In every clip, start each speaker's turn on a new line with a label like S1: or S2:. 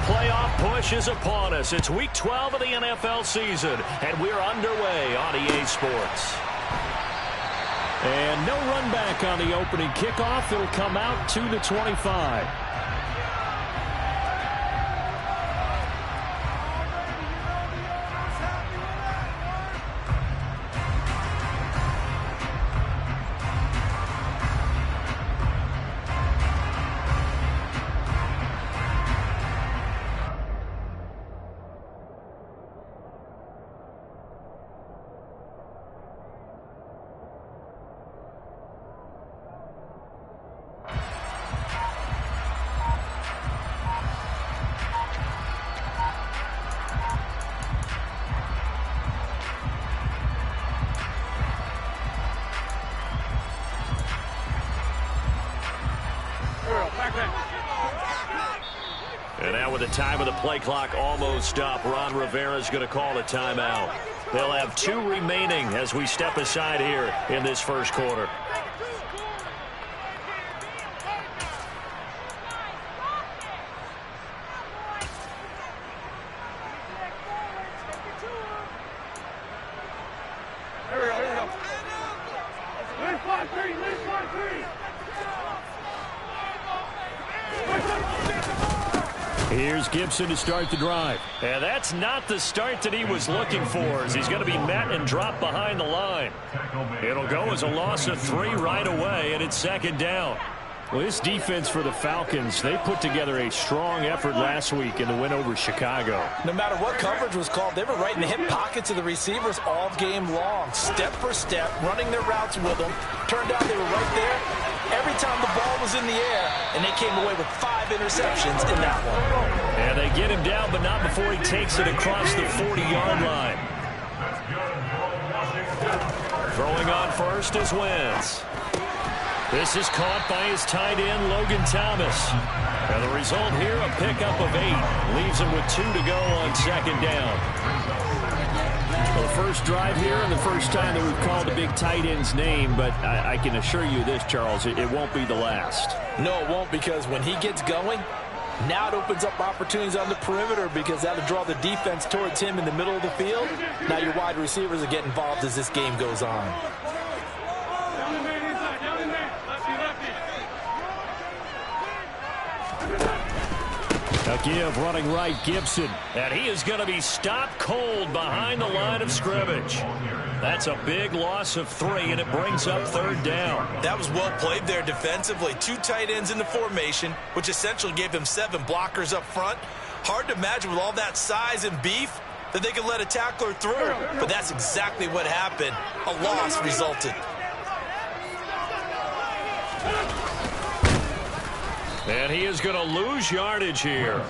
S1: playoff push is upon us. It's Week 12 of the NFL season, and we're underway on EA Sports. And no run back on the opening kickoff. It'll come out to the 25. And now with the time of the play clock almost up, Ron Rivera's going to call a timeout. They'll have 2 remaining as we step aside here in this first quarter. Here's Gibson to start the drive. And that's not the start that he was looking for, as he's going to be met and dropped behind the line. It'll go as a loss of 3 right away, and it's second down. Well, this defense for the Falcons, they put together a strong effort last week in the win over Chicago.
S2: No matter what coverage was called, they were right in the hip pockets of the receivers all game long, step for step, running their routes with them. Turned out they were right there every time the ball was in the air, and they came away with 5 interceptions in that one.
S1: And they get him down, but not before he takes it across the 40-yard line. Throwing on first is Wentz. This is caught by his tight end, Logan Thomas. And the result here, a pickup of 8. Leaves him with 2 to go on second down. Well, the first drive here and the first time that we've called a big tight end's name, but I can assure you this, Charles, it won't be the last.
S2: No, it won't, because when he gets going, now it opens up opportunities on the perimeter, because that'll draw the defense towards him in the middle of the field. Now your wide receivers will get involved as this game goes on.
S1: A give running right, Gibson. And he is going to be stopped cold behind the line of scrimmage. That's a big loss of 3, and it brings up third down.
S3: That was well played there defensively. 2 tight ends in the formation, which essentially gave them 7 blockers up front. Hard to imagine with all that size and beef that they could let a tackler through. But that's exactly what happened. A loss resulted.
S1: And he is going to lose yardage here.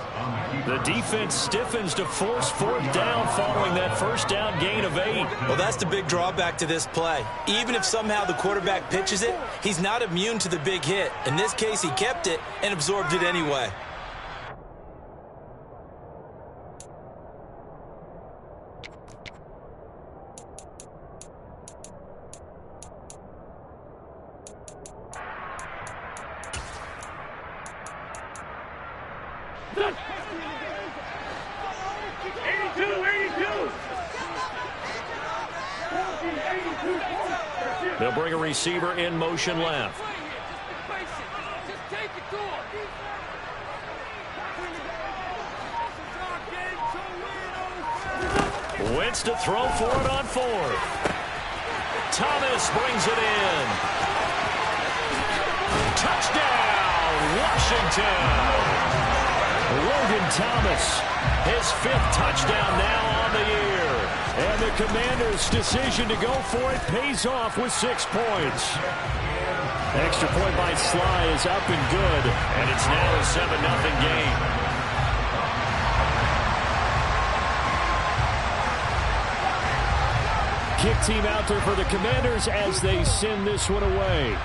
S1: The defense stiffens to force 4th down following that first down gain of 8.
S3: Well, that's the big drawback to this play. Even if somehow the quarterback pitches it, he's not immune to the big hit. In this case, he kept it and absorbed it anyway.
S1: They'll bring a receiver in motion left. Wentz to throw for it on 4th. Thomas brings it in. Touchdown, Washington. Logan Thomas, his 5th touchdown now on the year. And the Commanders' decision to go for it pays off with 6 points. Extra point by Sly is up and good, and it's now a 7-0 game. Kick team out there for the Commanders as they send this one away.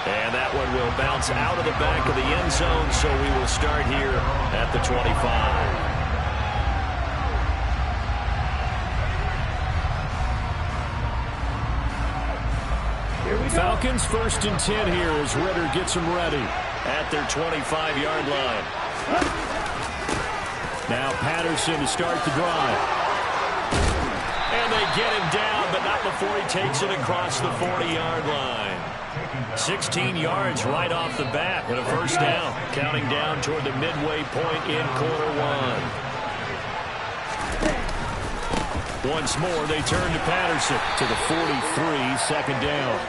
S1: And that one will bounce out of the back of the end zone, so we will start here at the 25. Here Falcons 1st and 10 here as Ritter gets them ready at their 25-yard line. Now Patterson to start the drive. And they get him down, but not before he takes it across the 40-yard line. 16 yards right off the bat and a first down, counting down toward the midway point in quarter one. Once more, they turn to Patterson to the 43, second down.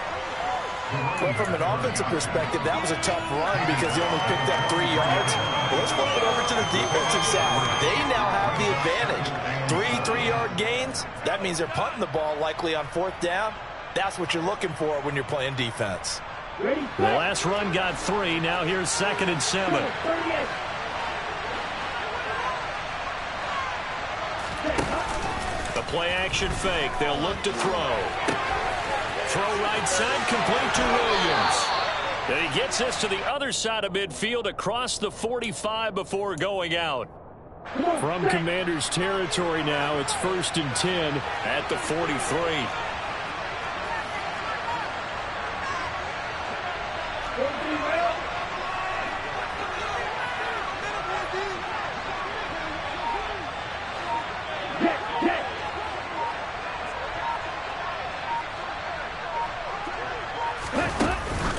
S2: Well, from an offensive perspective, that was a tough run because he only picked up 3 yards. Well, let's flip it over to the defensive side. They now have the advantage. 3-3-yard gains, that means they're punting the ball likely on 4th down. That's what you're looking for when you're playing defense.
S1: The last run got 3. Now here's 2nd and 7. The play action fake. They'll look to throw. Throw right side, complete to Williams. And he gets this to the other side of midfield across the 45 before going out. From Commanders territory now, it's 1st and 10 at the 43.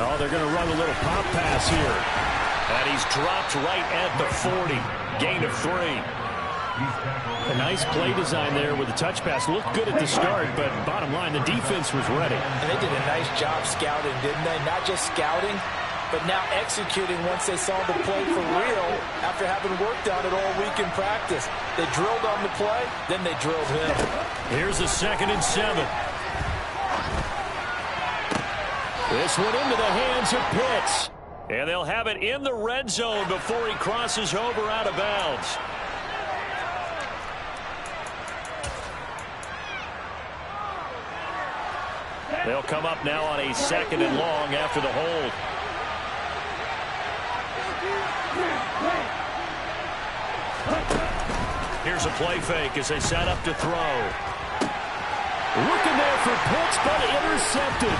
S1: Oh, they're going to run a little pop pass here. And he's dropped right at the 40. Gain of 3. A nice play design there with the touch pass. Looked good at the start, but bottom line, the defense was ready.
S2: And they did a nice job scouting, didn't they? Not just scouting, but now executing once they saw the play for real after having worked on it all week in practice. They drilled on the play, then they drilled him.
S1: Here's a 2nd and 7. This one into the hands of Pitts. And they'll have it in the red zone before he crosses over out of bounds. They'll come up now on a 2nd and long after the hold. Here's a play fake as they set up to throw. Looking there for Pitts, but intercepted.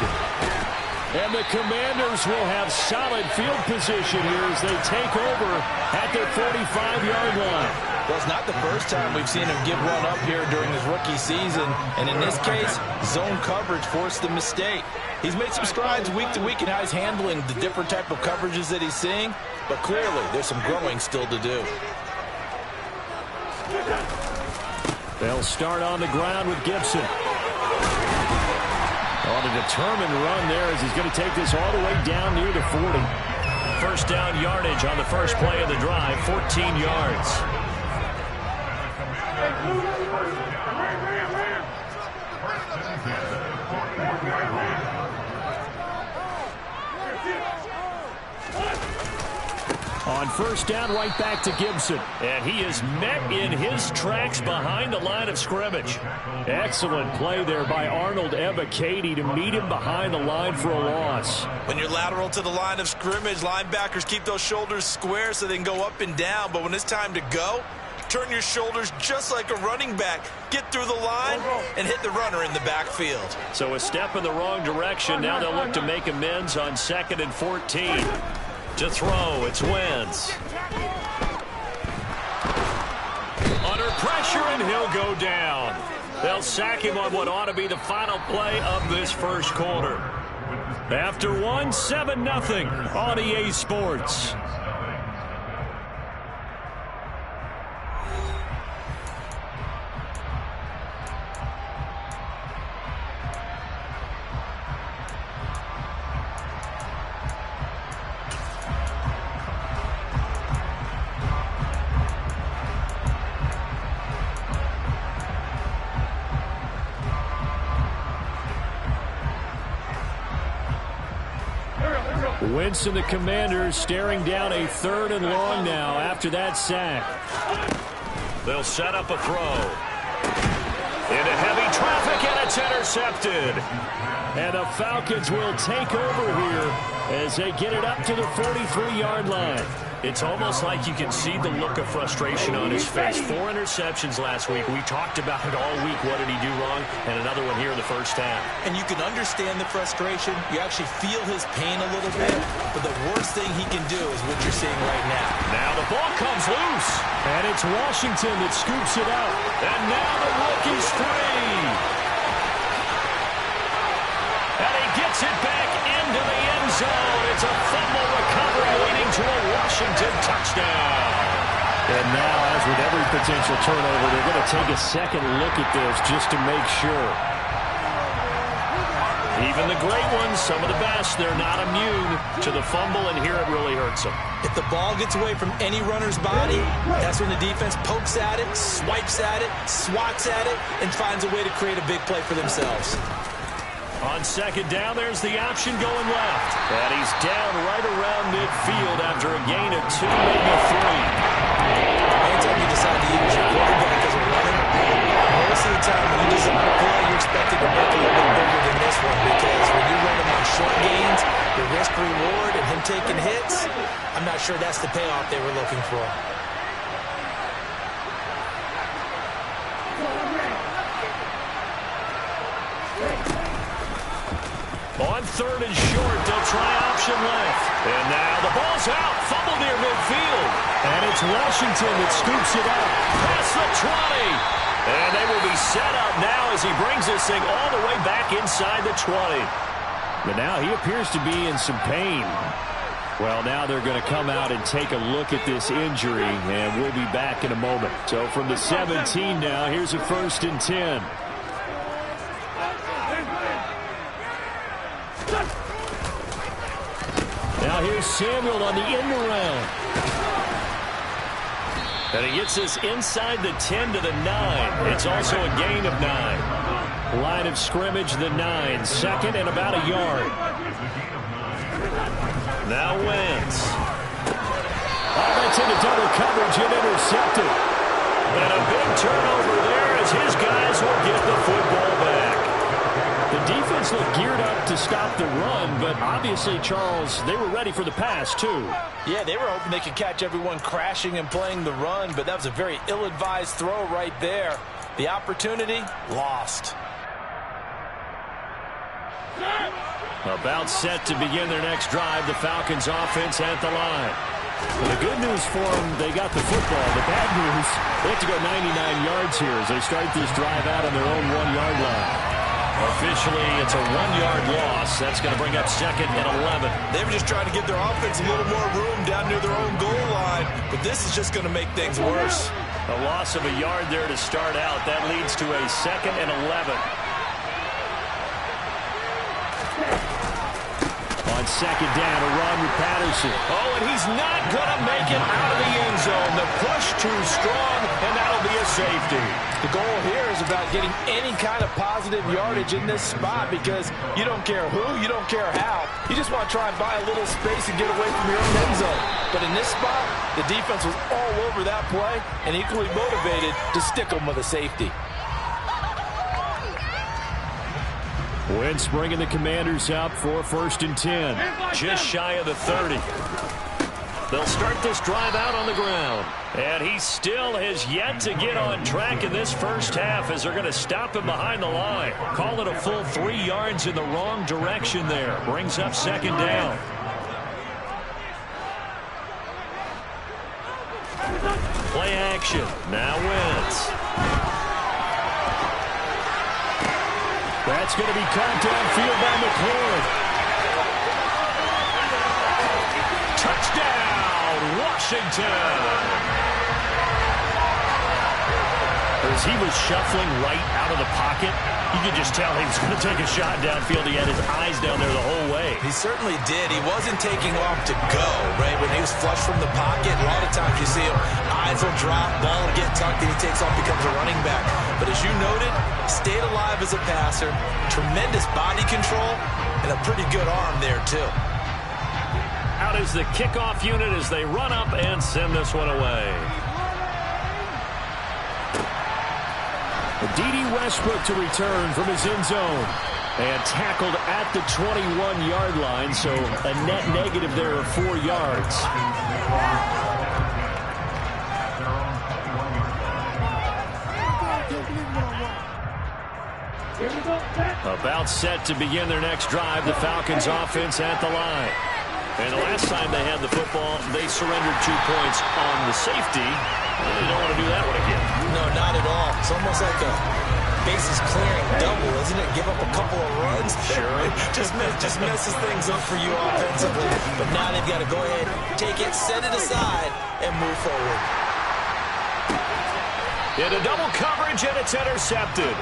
S1: And the Commanders will have solid field position here as they take over at their 45-yard line.
S2: Well, it's not the first time we've seen him give one up here during his rookie season. And in this case, zone coverage forced the mistake. He's made some strides week to week in how he's handling the different type of coverages that he's seeing. But clearly, there's some growing still to do.
S1: They'll start on the ground with Gibson. On a determined run there as he's going to take this all the way down near the 40. First down yardage on the first play of the drive, 14 yards. On first down, right back to Gibson. And he is met in his tracks behind the line of scrimmage. Excellent play there by Arnold Ebiketie to meet him behind the line for a loss.
S3: When you're lateral to the line of scrimmage, linebackers keep those shoulders square so they can go up and down. But when it's time to go, turn your shoulders just like a running back. Get through the line and hit the runner in the backfield.
S1: So a step in the wrong direction. Now they'll look to make amends on 2nd and 14. To throw, it's Wentz. Under pressure, and he'll go down. They'll sack him on what ought to be the final play of this first quarter. After one, 7-0 on EA Sports. Wentz and the Commanders staring down a 3rd and long now after that sack. They'll set up a throw. Into heavy traffic, and it's intercepted. And the Falcons will take over here as they get it up to the 43-yard line. It's almost like you can see the look of frustration on his face. 4 interceptions last week. We talked about it all week. What did he do wrong? And another one here in the first half.
S3: And you can understand the frustration. You actually feel his pain a little bit. But the worst thing he can do is what you're seeing right now.
S1: Now the ball comes loose. And it's Washington that scoops it out. And now the rookie's free. And he gets it back into the end zone. It's a fumble recovery leading to a Washington touchdown.
S4: And now, as with every potential turnover, they're going to take a second look at this just to make sure.
S1: Even the great ones, some of the best, they're not immune to the fumble, and here it really hurts them.
S3: If the ball gets away from any runner's body, that's when the defense pokes at it, swipes at it, swats at it, and finds a way to create a big play for themselves.
S1: On second down, there's the option going left. And he's down right around midfield after a gain of 2, maybe 3.
S3: Anytime you decide to use your quarterback as a runner, most of the time when you design a play, you're expected to make it a little bit bigger than this one, because when you run him on short gains, the risk-reward and him taking hits, I'm not sure that's the payoff they were looking for.
S1: On third and short, they'll try option left. And now the ball's out. Fumble near midfield. And it's Washington that scoops it up. Past the 20. And they will be set up now as he brings this thing all the way back inside the 20.
S4: But now he appears to be in some pain. Well, now they're going to come out and take a look at this injury, and we'll be back in a moment. So from the 17 now, here's a 1st and 10. Now here's Samuel on the end around.
S1: And he gets this inside the 10 to the 9. It's also a gain of 9.
S4: Line of scrimmage, the 9. Second and about a yard.
S1: Now Wentz.
S4: Oh, that's into double coverage and intercepted.
S1: And a big turnover there as his guys will get the football back.
S4: The defense looked geared up to stop the run, but obviously, Charles, they were ready for the pass, too.
S2: Yeah, they were hoping they could catch everyone crashing and playing the run, but that was a very ill-advised throw right there. The opportunity, lost.
S1: About set to begin their next drive, the Falcons offense at the line.
S4: Well, the good news for them, they got the football. The bad news, they have to go 99 yards here as they start this drive out on their own 1-yard line.
S1: Officially, it's a 1-yard loss. That's going to bring up 2nd and 11.
S3: They were just trying to give their offense a little more room down near their own goal line, but this is just going to make things worse.
S1: A loss of a yard there to start out. That leads to a 2nd and 11.
S4: On second down, a run with Patterson.
S1: Oh, and he's not going to make it out of the end zone. The push too strong, and that'll be a safety.
S2: The goal here is about getting any kind of positive yardage in this spot, because you don't care who, you don't care how. You just want to try and buy a little space and get away from your own end zone. But in this spot, the defense was all over that play and equally motivated to stick them with a safety.
S4: Wentz bringing the Commanders up for 1st and 10.
S1: Just shy of the 30. They'll start this drive out on the ground. And he still has yet to get on track in this first half as they're going to stop him behind the line. Call it a full 3 yards in the wrong direction there. Brings up 2nd down. Play action. Now Wentz.
S4: That's going to be caught downfield by McLaurin.
S1: Touchdown, Washington. As he was shuffling right out of the pocket, you could just tell he was going to take a shot downfield. He had his eyes down there the whole way.
S3: He certainly did. He wasn't taking off to go, right? When he was flush from the pocket, a lot of times you see him, eyes will drop, ball will get tucked, and he takes off, becomes a running back. But as you noted, stayed alive as a passer, tremendous body control, and a pretty good arm there, too.
S1: Out is the kickoff unit as they run up and send this one away.
S4: D.D. Westbrook to return from his end zone. And tackled at the 21-yard line, so a net negative there of 4 yards. About set to begin their next drive, the Falcons offense at the line. And the last time they had the football, they surrendered 2 points on the safety. They don't want to do that one again.
S2: No, not at all. It's almost like a bases clearing double, isn't it? Give up a couple of runs.
S4: Sure.
S2: just messes things up for you offensively. But now they've got to go ahead, take it, set it aside, and move forward.
S1: Into double coverage, and it's intercepted.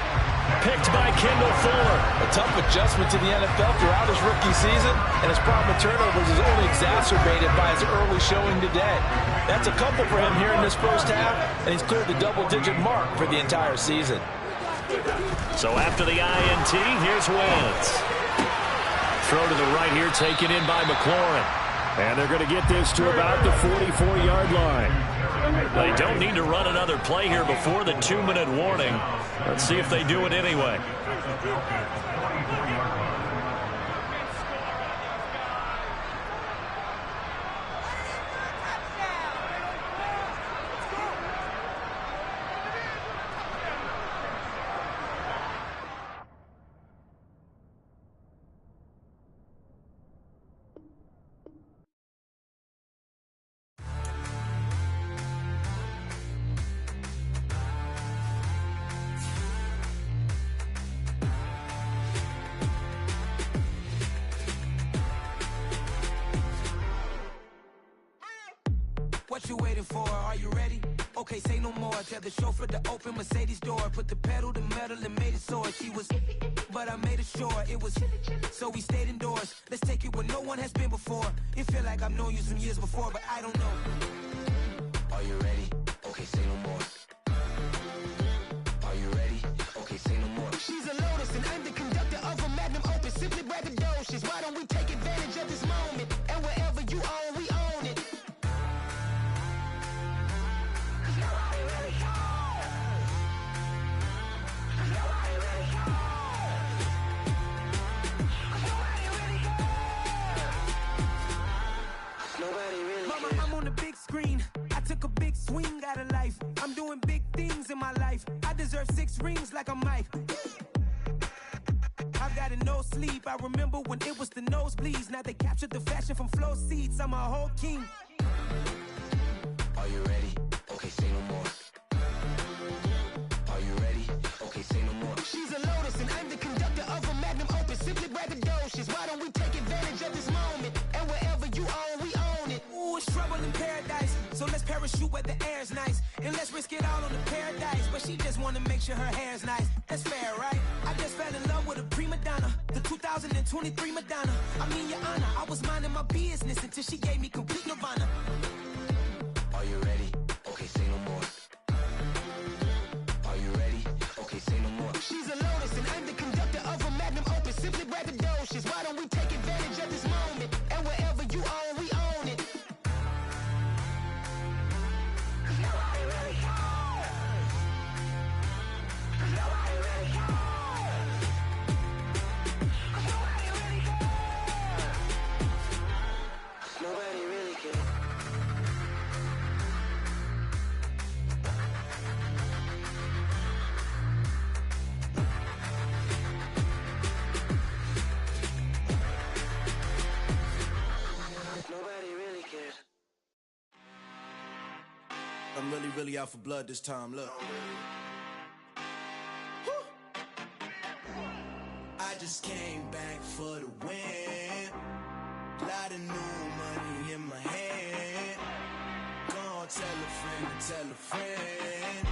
S1: Picked by Kendall Fuller.
S2: A tough adjustment to the NFL throughout his rookie season, and his problem with turnovers is only exacerbated by his early showing today. That's a couple for him here in this first half, and he's cleared the double-digit mark for the entire season.
S1: So after the INT, here's Wentz.
S4: Throw to the right here, taken in by McLaurin. And they're going to get this to about the 44-yard line.
S1: They don't need to run another play here before the 2-minute warning. Let's see if they do it anyway.
S5: What you waiting for? Are you ready? Okay, say no more. Tell the chauffeur to open Mercedes door. Put the pedal to metal and made it soar. She was, but I made it sure it was. So we stayed indoors. Let's take it where no one has been before. It feel like I've known you some years before, but I don't know. Are you ready? Okay, say no more. Are you ready? Okay, say no more. She's a Lotus and I'm the conductor of a Magnum Opus. Simply braggadocious. Why don't we take advantage of this moment? And wherever you own, we own it. Mama, I'm on the big screen. I took a big swing out of life. I'm doing big things in my life. I deserve 6 rings like I'm Mike. I've got no sleep. I remember when it was the nosebleeds. Now they captured the fashion from flow seats. I'm a whole king. Are you ready? Okay, say no more. Are you ready? Okay, say no more. She's a Lotus and I'm the conductor of a Magnum Opus. Simply braggadocious. Why don't we take advantage of this moment? And wherever you own, we own it. Ooh, it's trouble in paradise. So let's parachute where the air's nice. And let's risk it all on the paradise. But she just wanna make sure her hair's nice. That's fair, right? I just fell in love with a prima donna. The 2023 Madonna. I mean, your honor, I was minding my business until she gave me complete nirvana. Are you ready? Okay, say no more. Are you ready? Okay, say no more. She's a Lotus and I'm the conductor of a Magnum Opus. Simply braggadocious. Why don't we take advantage of this moment? And wherever you own, we own it. Nobody really cares. Nobody really cares. Nobody really cares. Nobody really cares. Nobody really cares.
S6: I'm really out for blood this time, look. I just came back for the win. Lot of new money in my hand. Gonna tell a friend to tell a friend.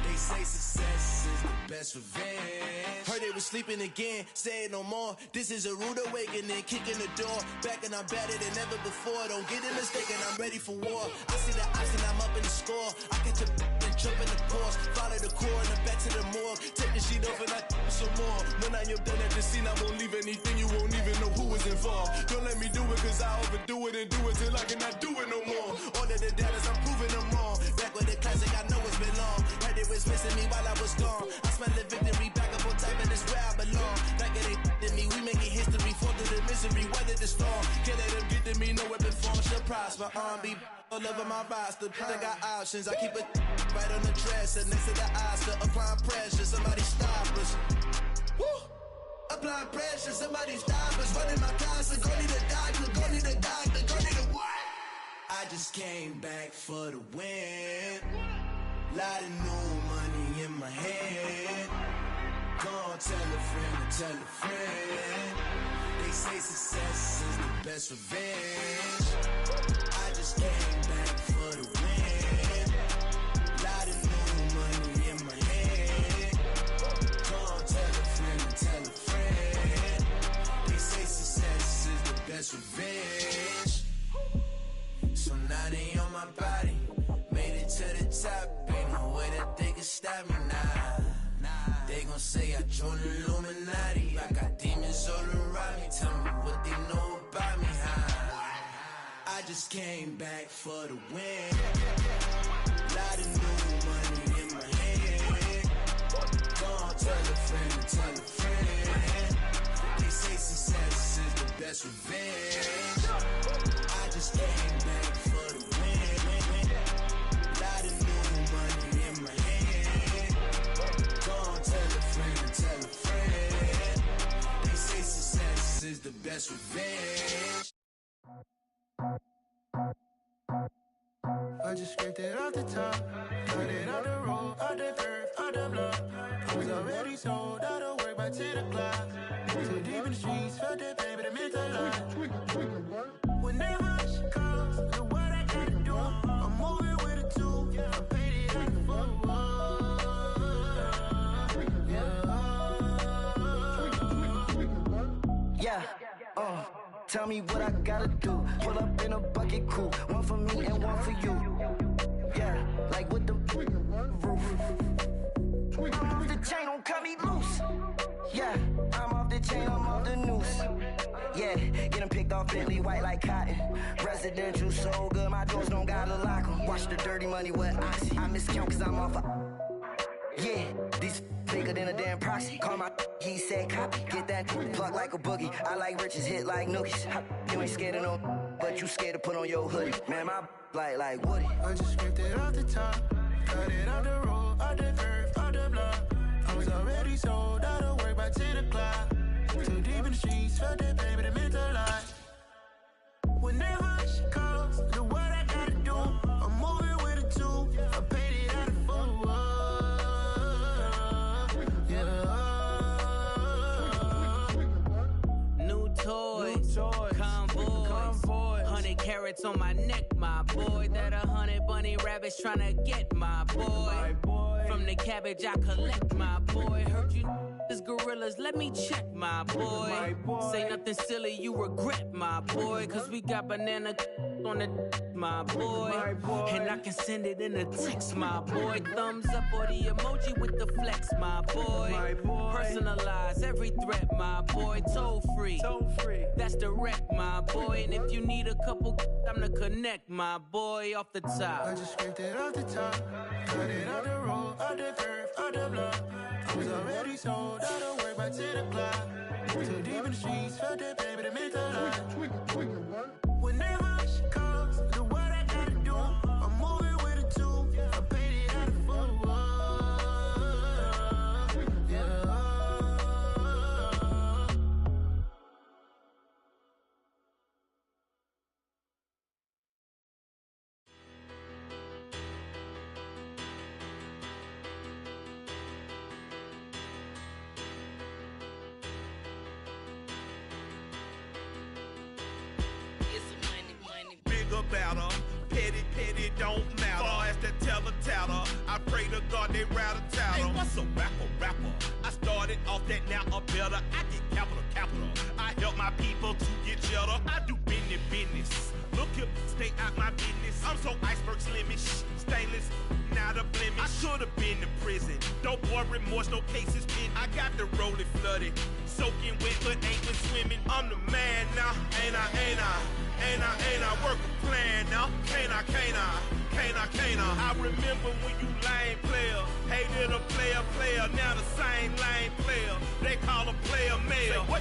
S6: They say success is the best revenge. Heard they was sleeping again, say it no more. This is a rude awakening, kicking the door. Back and I'm better than ever before. Don't get it mistaken, I'm ready for war. I see the option, I'm up in the score. I catch a and jump in the course. Follow the core and then back to the morgue. Take the sheet off and I some more. When I am done at the scene, I won't leave anything. You won't even know who was involved. Don't let me do it cause I overdo it and do it till I cannot do it no more. All of the doubters, I'm proving them wrong. Back with the classic, I know it's been long. Right, they was missing me while I was gone. I smell the victory back up on time and it's where I belong. Like it ain't misery, weather the storm. Can't let them get to me, no weapon form should prosper. Be all over my roster, I got options. I keep it right on the dresser, next to the Oscar. Applying pressure, somebody stop us. Woo! Applying pressure, somebody stop us. Running my closet, go need a doctor, go need a doctor, go need a what? I just came back for the win. Lot of new money in my hand. Go tell a friend to tell a friend. They say success is the best revenge. I just came back for the win. Lot of new money in my hand. Go tell a friend to tell a friend. They say success is the best revenge. So now they on my body. Made it to the top. Ain't no way that they can stop me now. They gon' say I joined the Illuminati. I got demons all around me. Tell me what they know about me, huh? I just came back for the win. Lot of new money in my hand. Gonna tell a friend to tell a friend. They say success is the best revenge. I just came back for the win. Lot of new money in my hand. Gonna tell a friend to tell a friend. They say success is the best revenge. I just scraped it off the top, got it out the road, out the curve, out the block. I was already sold out of work by 10 o'clock. Too deep in the streets, felt that pain, but it meant a lot. When that rush comes, look what I gotta do. I'm moving with a two, I paid it out the full. Yeah, tell me what I gotta do. Pull up in a bucket crew, one for me and one for you. Yeah, like with the roof. I'm off the chain, don't cut me loose. Yeah, I'm off the chain, I'm off the noose. Yeah, getting picked off Bentley white like cotton. Residential so good, my doors don't gotta lock 'em. Watch the dirty money with oxy. I miscount cause I'm off yeah, these bigger than a damn proxy. Call my he said copy. Get that plug like a boogie. I like riches, hit like nookies. You ain't scared of no, but you scared to put on your hoodie. Man, my like Woody. I just scraped it off the top, got it out the road, out the curve, out the block. I was already sold out of work by 10 o'clock. Too deep in the streets, felt that pain, but it meant a lot. When that rush comes, look what I gotta do. I'm moving with a two, I paid it out of full.
S7: Convoy, 100 carats on my neck, my boy. That 100 bunny rabbits tryna get my boy. From the cabbage I collect, my boy. Heard you is gorillas, let me check, my boy. Say nothing silly, you regret, my boy. Cause we got banana on the my boy. And I can send it in a text, my boy. Thumbs up or the emoji with the flex, my boy. Personalize every threat, my boy. Toll free. That's direct, my boy. And if you need a couple, I'm the connect, my boy. Off the top.
S6: I just scraped it off the top, got it out the road, out the curve, out the block. I was already sold out of work by 10 o'clock. Too deep in the streets, felt that pain, but it meant a lot. When that rush comes, look what I gotta do. I'm moving with a two, I paid it out of full.
S8: About her, petty, don't matter. Far as that teller, I pray to God they rattle tattle. Hey, what's a rapper? I started off that, now I'm better. I get capital. I help my people to get cheddar. I do business. Look here, stay out my business. I'm so iceberg slimish, stainless, not a blemish. I should've been in prison. No boy remorse, no cases pinned. I got the rolling flooded, soaking wet, but ain't been swimming. I'm the man now, ain't I? Work a plan now, can't I? I remember when you lame player, hated a player, now the same lame player. They call a player mayor. Say, what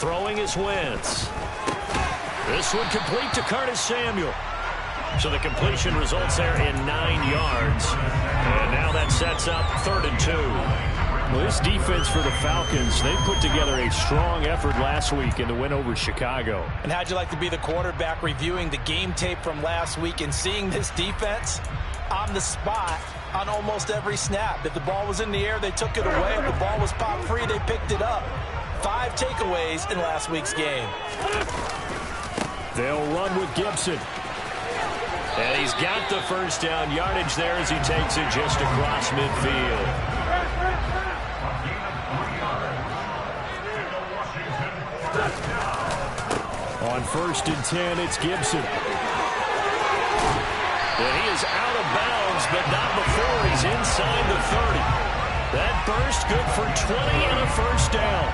S1: Throwing is Wentz. This one complete to Curtis Samuel. So the completion results there in 9 yards. And now that sets up 3rd and 2.
S4: Well, this defense for the Falcons, they put together a strong effort last week in the win over Chicago.
S2: And how'd you like to be the quarterback reviewing the game tape from last week and seeing this defense on the spot on almost every snap? If the ball was in the air, they took it away. If the ball was popped free, they picked it up. 5 takeaways in last week's game.
S4: They'll run with Gibson.
S1: And he's got the first down yardage there as he takes it just across midfield.
S4: On 1st and 10, it's Gibson.
S1: And he is out of bounds, but not before he's inside the 30. That burst good for 20 and a first down.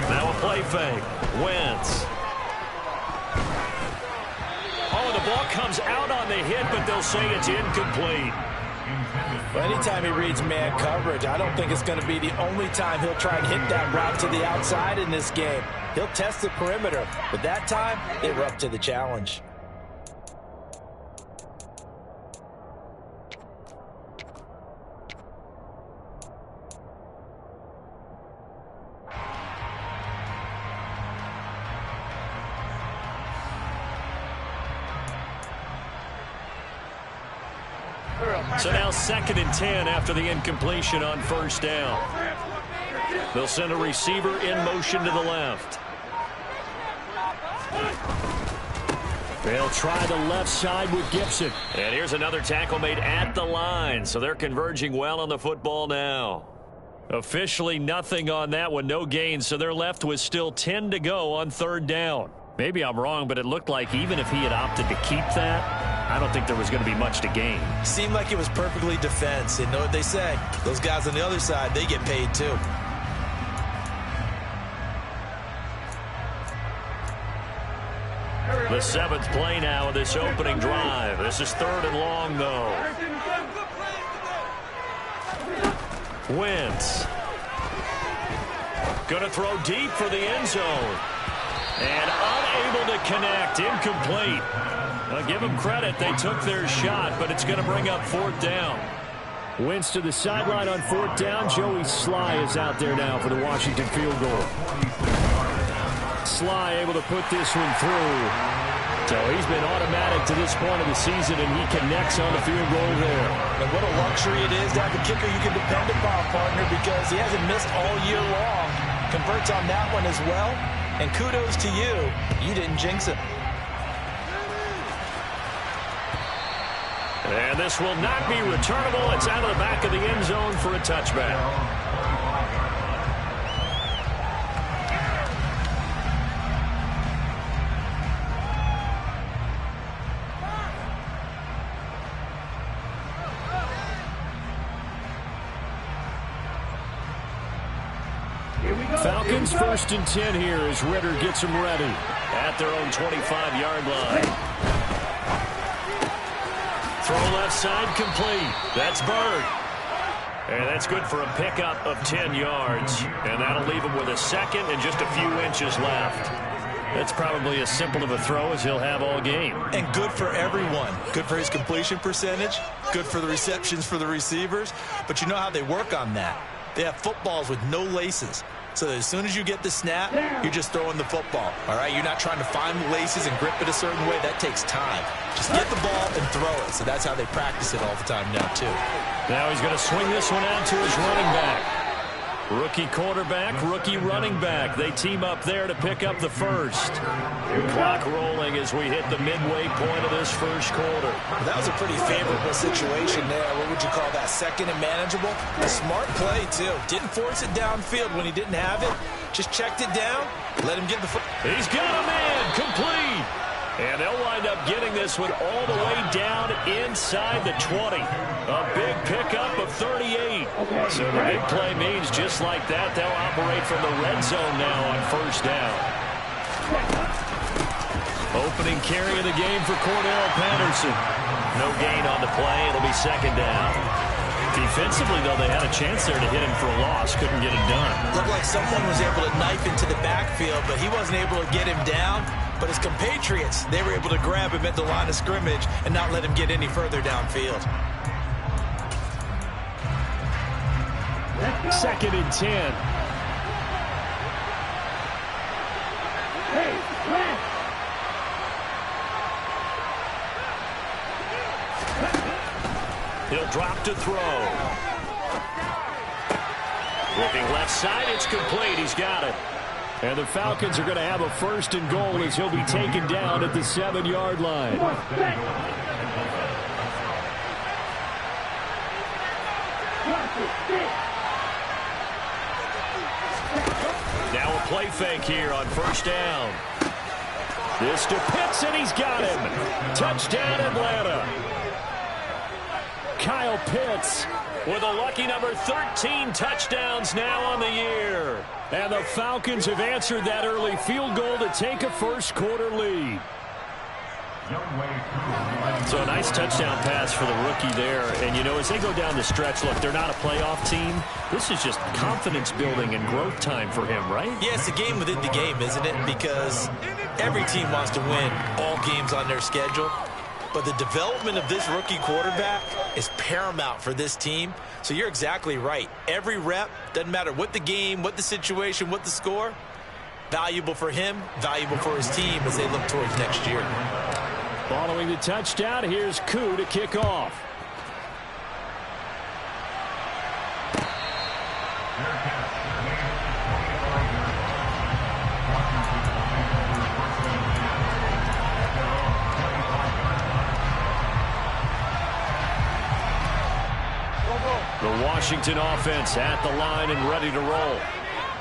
S1: Now a play fake. Wentz. Oh, the ball comes out on the hit, but they'll say it's incomplete.
S2: Well, anytime he reads man coverage, I don't think it's going to be the only time he'll try and hit that route to the outside in this game. He'll test the perimeter, but that time, they were up to the challenge.
S1: So now 2nd and 10 after the incompletion on 1st down. They'll send a receiver in motion to the left.
S4: They'll try the left side with Gibson.
S1: And here's another tackle made at the line. So they're converging well on the football now. Officially nothing on that one. No gain. So they're left with still 10 to go on 3rd down.
S4: Maybe I'm wrong, but it looked like even if he had opted to keep that, I don't think there was going to be much to gain.
S3: Seemed like it was perfectly defense. And know what they say? Those guys on the other side, they get paid too.
S1: The 7th play now of this opening drive. This is 3rd and long, though. Wentz. Going to throw deep for the end zone. And unable to connect. Incomplete. I'll give them credit. They took their shot, but it's going to bring up 4th down.
S4: Wentz to the sideline on 4th down. Joey Sly is out there now for the Washington field goal. Sly able to put this one through. So he's been automatic to this point of the season, and he connects on the field goal there.
S2: And what a luxury it is to have a kicker you can depend upon, partner, because he hasn't missed all year long. Converts on that one as well. And kudos to you. You didn't jinx it.
S1: And this will not be returnable. It's out of the back of the end zone for a touchback.
S4: Falcons 1st and 10 here as Ritter gets them ready.
S1: At their own 25-yard line. Throw left side complete. That's Bird. And that's good for a pickup of 10 yards. And that'll leave him with a 2nd and just a few inches left. That's probably as simple of a throw as he'll have all game.
S3: And good for everyone. Good for his completion percentage. Good for the receptions for the receivers. But you know how they work on that. They have footballs with no laces. So that as soon as you get the snap, you're just throwing the football. All right, you're not trying to find the laces and grip it a certain way. That takes time. Just get the ball and throw it. So that's how they practice it all the time now, too.
S1: Now he's going to swing this one out to his running back. Rookie quarterback, rookie running back. They team up there to pick up the first. Clock rolling as we hit the midway point of this first quarter.
S2: That was a pretty favorable situation there. What would you call that? 2nd and manageable? A smart play, too. Didn't force it downfield when he didn't have it. Just checked it down. Let him get the...
S1: He's got a man. Complete. And they'll wind up getting this one all the way down inside the 20. A big pickup of 38. So the big play means just like that, they'll operate from the red zone now on 1st down. Opening carry of the game for Cordell Patterson. No gain on the play. It'll be 2nd down. Defensively, though, they had a chance there to hit him for a loss. Couldn't get it done.
S3: Looked like someone was able to knife into the backfield, but he wasn't able to get him down. But his compatriots, they were able to grab him at the line of scrimmage and not let him get any further downfield.
S4: 2nd and 10.
S1: He'll drop to throw. Looking left side, it's complete. He's got it.
S4: And the Falcons are going to have a 1st and goal as he'll be taken down at the 7-yard line.
S1: Now a play fake here on 1st down. This to Pitts, and he's got him. Touchdown, Atlanta.
S4: Kyle Pitts
S1: with a lucky number 13 touchdowns now on the year.
S4: And the Falcons have answered that early field goal to take a first-quarter lead.
S1: So a nice touchdown pass for the rookie there. And, you know, as they go down the stretch, look, they're not a playoff team. This is just confidence building and growth time for him, right?
S3: Yeah, it's a game within the game, isn't it? Because every team wants to win all games on their schedule. But the development of this rookie quarterback is paramount for this team. So you're exactly right. Every rep, doesn't matter what the game, what the situation, what the score, valuable for him, valuable for his team as they look towards next year.
S4: Following the touchdown, here's Koo to kick off.
S1: The Washington offense at the line and ready to roll.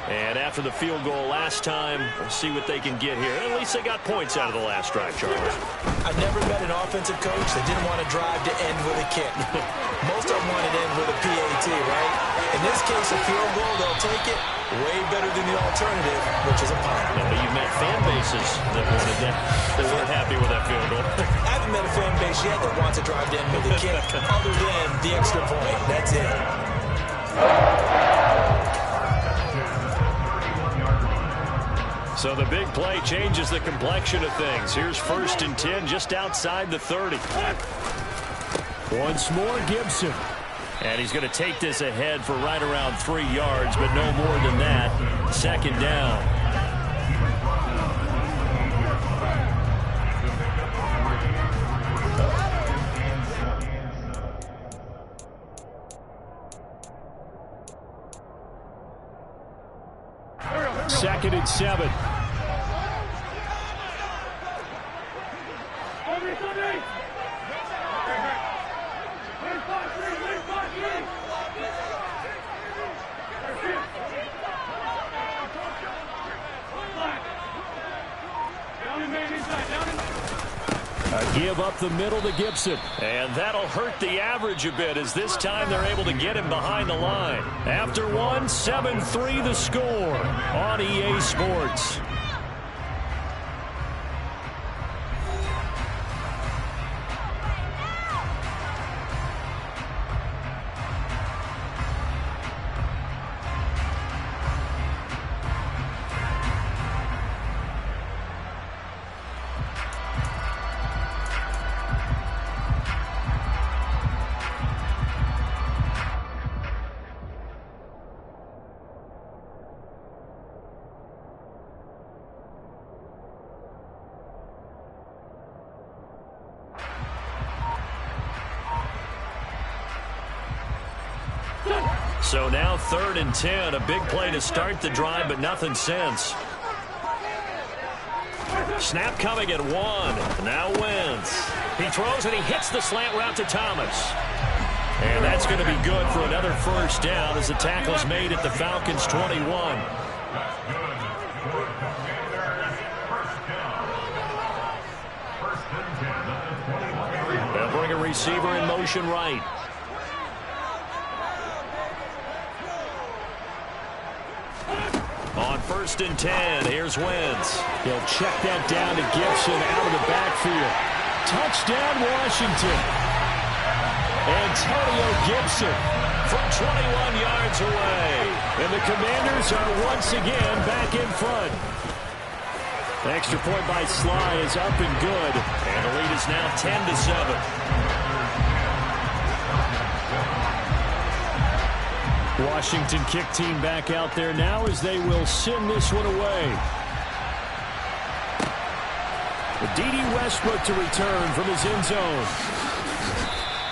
S1: And after the field goal last time, we'll see what they can get here. At least they got points out of the last drive, Charles.
S3: I've never met an offensive coach that didn't want to drive to end with a kick. Most of them want to end with a PAT, right? In this case, a field goal, they'll take it. Way better than the alternative, which is a punt.
S1: Yeah, but you've met fan bases that wanted that, that weren't happy with that field goal.
S3: I haven't met a fan base yet that wants to drive to end with a kick other than the extra point. That's it.
S1: So the big play changes the complexion of things. Here's 1st and 10 just outside the 30.
S4: Once more, Gibson.
S1: And he's going to take this ahead for right around 3 yards, but no more than that. 2nd down.
S4: Second and 7. A give up the middle to Gibson.
S1: And that'll hurt the average a bit as this time they're able to get him behind the line. After one, 7-3 the score on EA Sports. So now 3rd and 10, a big play to start the drive, but nothing since. Snap coming at 1. Now Wentz. He throws and he hits the slant route to Thomas. And that's going to be good for another 1st down as the tackle's made at the Falcons' 21. They'll bring a receiver in motion right. On 1st and 10, here's Wentz.
S4: He'll check that down to Gibson out of the backfield. Touchdown, Washington. Antonio Gibson from 21 yards away. And the Commanders are once again back in front. The extra point by Sly is up and good. And the lead is now 10-7. Washington kick team back out there now as they will send this one away. D.D. Westbrook to return from his end zone.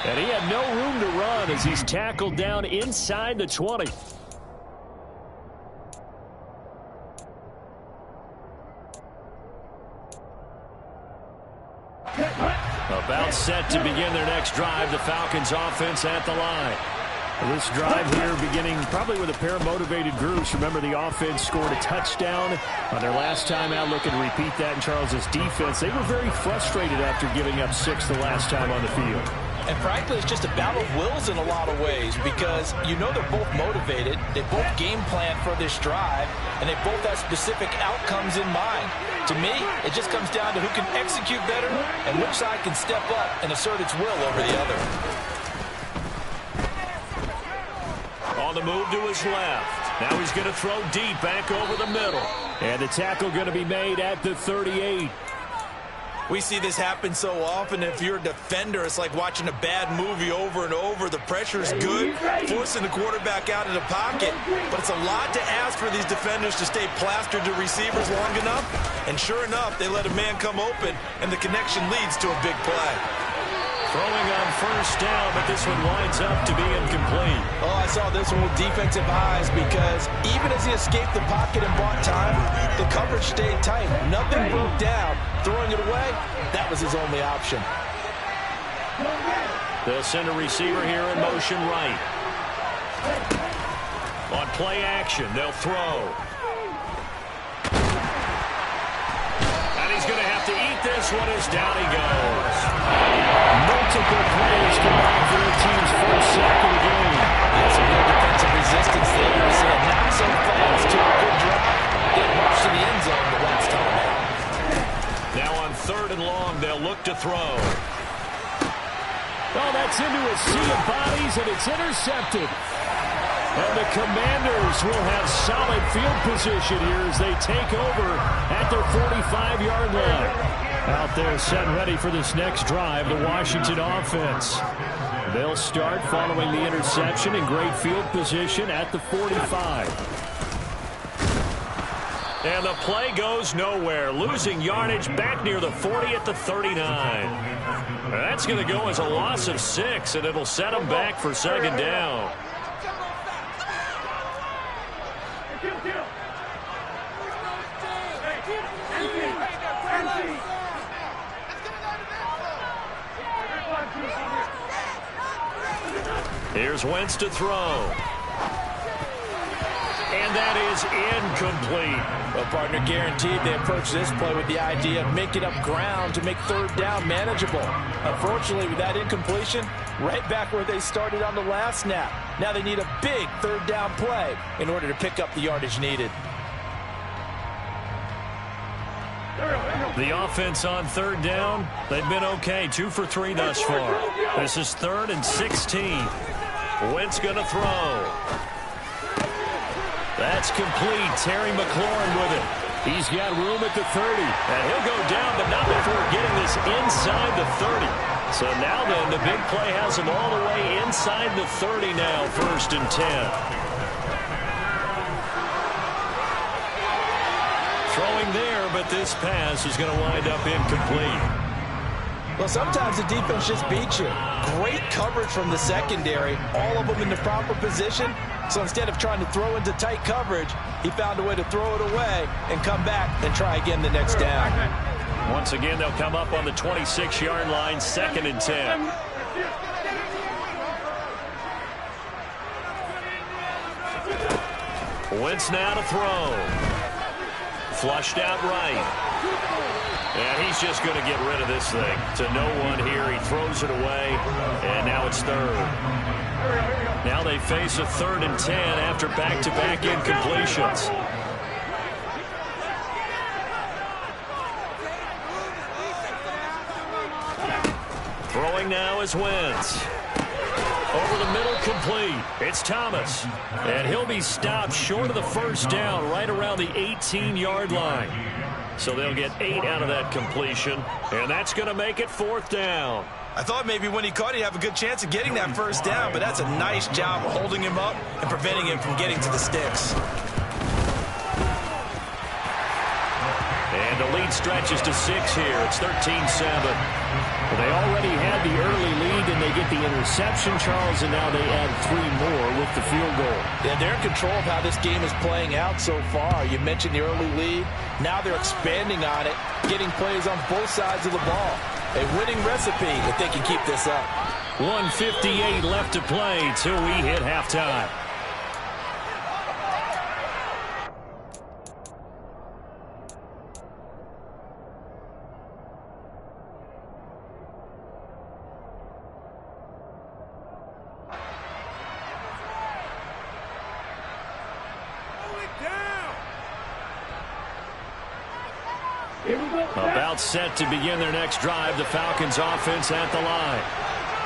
S4: And he had no room to run as he's tackled down inside the 20. About set to begin their next drive, the Falcons offense at the line. This drive here beginning probably with a pair of motivated groups. Remember, the offense scored a touchdown on their last time out. Looking to repeat that in Charles's defense. They were very frustrated after giving up 6 the last time on the field.
S2: And frankly, it's just a battle of wills in a lot of ways because you know they're both motivated. They both game plan for this drive, and they both have specific outcomes in mind. To me, it just comes down to who can execute better and which side can step up and assert its will over the other.
S1: On the move to his left. Now he's going to throw deep back over the middle.
S4: And the tackle going to be made at the 38.
S3: We see this happen so often. If you're a defender, it's like watching a bad movie over and over. The pressure's good, forcing the quarterback out of the pocket. But it's a lot to ask for these defenders to stay plastered to receivers long enough. And sure enough, they let a man come open, and the connection leads to a big play.
S1: Throwing on first down, but this one winds up to be incomplete.
S2: Oh, I saw this one with defensive eyes because even as he escaped the pocket and bought time, the coverage stayed tight. Nothing broke down. Throwing it away, that was his only option.
S1: They'll send a receiver here in motion right. On play action, they'll throw. And he's going to have to eat this one as down he goes.
S4: Multiple players combined for their team's first sack of the game.
S2: Some good defensive resistance there. Not so fast to a good drive. Get marched to the end zone, but that's time out.
S1: Now on 3rd and long, they'll look to throw.
S4: Oh, that's into a sea of bodies, and it's intercepted. And the Commanders will have solid field position here as they take over at their 45-yard line. Out there set ready for this next drive, the Washington offense. They'll start following the interception in great field position at the 45.
S1: And the play goes nowhere. Losing yardage back near the 40 at the 39. That's going to go as a loss of 6, and it'll set them back for 2nd down. Here's Wentz to throw. And that is incomplete.
S2: Well, partner, guaranteed they approach this play with the idea of making up ground to make 3rd down manageable. Unfortunately, with that incompletion, right back where they started on the last snap. Now they need a big 3rd down play in order to pick up the yardage needed.
S1: The offense on 3rd down, they've been okay. 2 for 3 thus far. This is 3rd and 16. Wentz going to throw. That's complete. Terry McLaurin with it.
S4: He's got room at the 30.
S1: And he'll go down, but not before getting this inside the 30. So now then, the big play has him all the way inside the 30 now, 1st and 10. Throwing there, but this pass is going to wind up incomplete.
S2: Well, sometimes the defense just beats you. Great coverage from the secondary, all of them in the proper position. So instead of trying to throw into tight coverage, he found a way to throw it away and come back and try again the next down.
S1: Once again, they'll come up on the 26-yard line, 2nd and 10. Wentz now to throw. Flushed out right. And he's just going to get rid of this thing. To no one here. He throws it away. And now it's 3rd. Now they face a 3rd and 10 after back-to-back incompletions. Throwing now is Wentz. Over the middle, complete. It's Thomas. And he'll be stopped short of the first down, right around the 18-yard line. So they'll get 8 out of that completion, and that's going to make it 4th down.
S3: I thought maybe when he caught it, he'd have a good chance of getting that first down, but that's a nice job of holding him up and preventing him from getting to the sticks.
S1: And the lead stretches to 6 here. It's 13-7. Well, they already had the early lead, and they get the interception, Charles, and now they add 3 more with the field goal.
S2: Yeah, they're in control of how this game is playing out so far. You mentioned the early lead. Now they're expanding on it, getting plays on both sides of the ball. A winning recipe if they can keep this up.
S1: 1:58 left to play till we hit halftime. About set to begin their next drive. The Falcons offense at the line.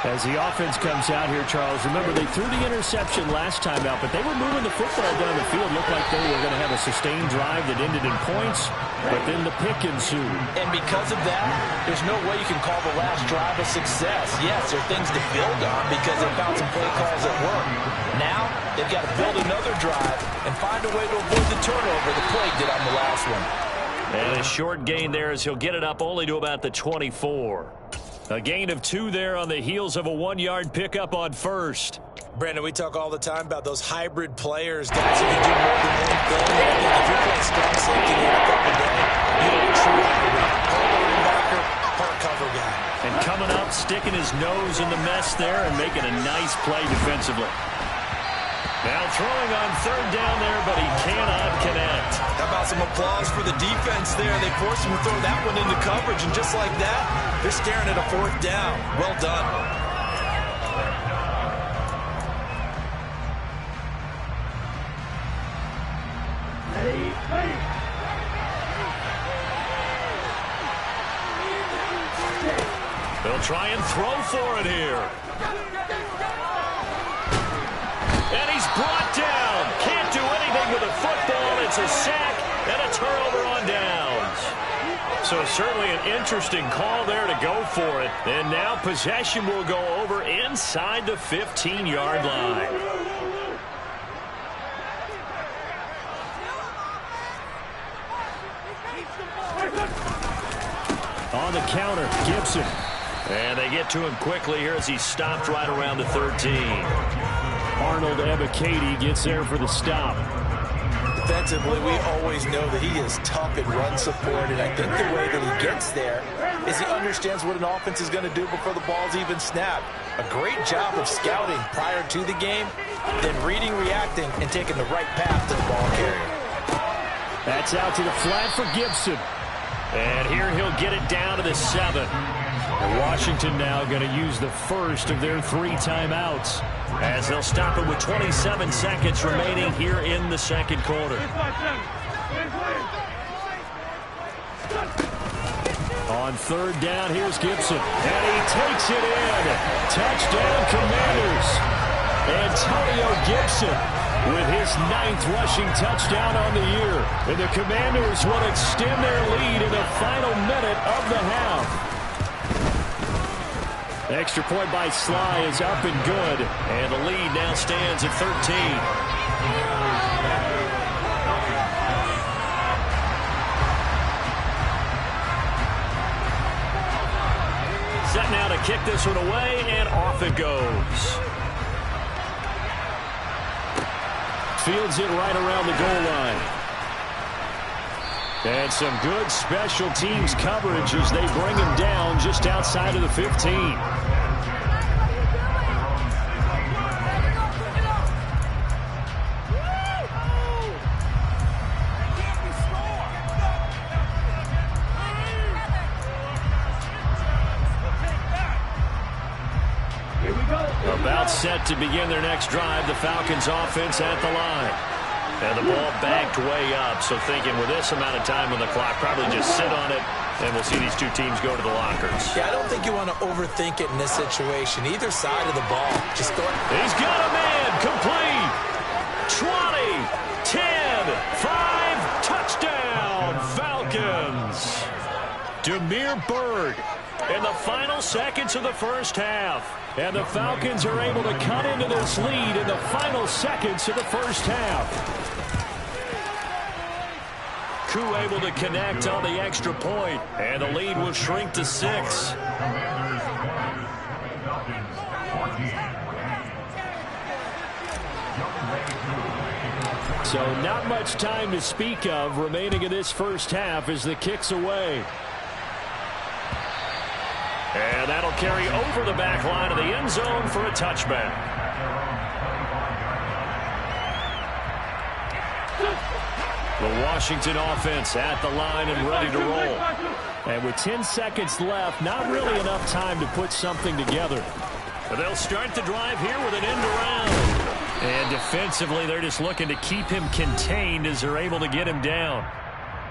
S4: As the offense comes out here, Charles, remember they threw the interception last time out, but they were moving the football down the field. Looked like they were going to have a sustained drive that ended in points, but then the pick ensued.
S2: And because of that, there's no way you can call the last drive a success. Yes, there are things to build on because they found some play calls that work. Now, they've got to build another drive and find a way to avoid the turnover the play did on the last one.
S1: And a short gain there as he'll get it up only to about the 24. A gain of 2 there on the heels of a 1-yard pickup on first.
S3: Brandon, we talk all the time about those hybrid players, guys who can do more than one thing. I think if you're playing strong safety in the NFL today, you need a true hybrid. Part linebacker, part cover guy.
S1: And coming up, sticking his nose in the mess there and making a nice play defensively. Now throwing on 3rd down there, but he cannot connect.
S3: How about some applause for the defense there? They forced him to throw that one into coverage, and just like that, they're staring at a 4th down. Well done.
S1: They'll try and throw for it here. And he's brought down. Can't do anything with a football. It's a sack and a turnover on downs. So certainly an interesting call there to go for it. And now possession will go over inside the 15-yard line.
S4: On the counter, Gibson.
S1: And they get to him quickly here as he's stopped right around the 13.
S4: Arnold Ebiketie gets there for the stop.
S2: Defensively, we always know that he is tough in run support, and I think the way that he gets there is he understands what an offense is going to do before the ball's even snapped. A great job of scouting prior to the game, then reading, reacting, and taking the right path to the ball carrier.
S4: That's out to the flat for Gibson.
S1: And here he'll get it down to the 7.
S4: Washington now going to use the first of their 3 timeouts,
S1: as they'll stop it with 27 seconds remaining here in the second quarter.
S4: On 3rd down, here's Gibson. And he takes it in. Touchdown, Commanders. Antonio Gibson with his 9th rushing touchdown on the year. And the Commanders will extend their lead in the final minute of the half. Extra point by Sly is up and good.
S1: And the lead now stands at 13. Set now to kick this one away, and off it goes.
S4: Fields it right around the goal line.
S1: And some good special teams coverage as they bring him down just outside of the 15. About set to begin their next drive, the Falcons offense at the line. And the ball backed way up, so thinking with this amount of time on the clock, probably just sit on it, And we'll see these two teams go to the lockers.
S2: Yeah, I don't think you want to overthink it in this situation. Either side of the ball. Just go ahead.
S1: He's got a man. Complete. 20, 10, 5, touchdown, Falcons. Damiere Byrd in the final seconds of the first half. And the Falcons are able to cut into this lead in the final seconds of the first half. Koo able to connect on the extra point, and the lead will shrink to 6. So not much time to speak of remaining in this first half as the kick's away. And that'll carry over the back line of the end zone for a touchback. The Washington offense at the line and ready to roll. And with 10 seconds left, not really enough time to put something together. But they'll start the drive here with an end around. And defensively, they're just looking to keep him contained as they're able to get him down.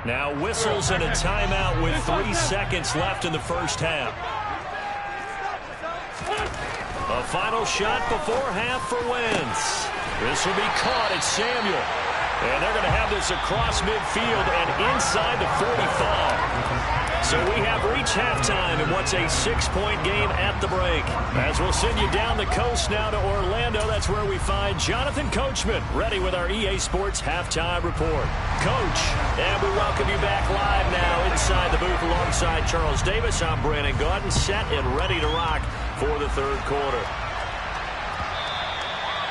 S1: Now whistles and a timeout with 3 seconds left in the first half. A final shot before half for Wentz. This will be caught at Samuel. And they're going to have this across midfield and inside the 45. So we have reached halftime in what's a 6-point game at the break. As we'll send you down the coast now to Orlando, that's where we find Jonathan Coachman, ready with our EA Sports Halftime Report. Coach, and we welcome you back live now inside the booth alongside Charles Davis. I'm Brandon Gaudin, set and ready to rock for the third quarter.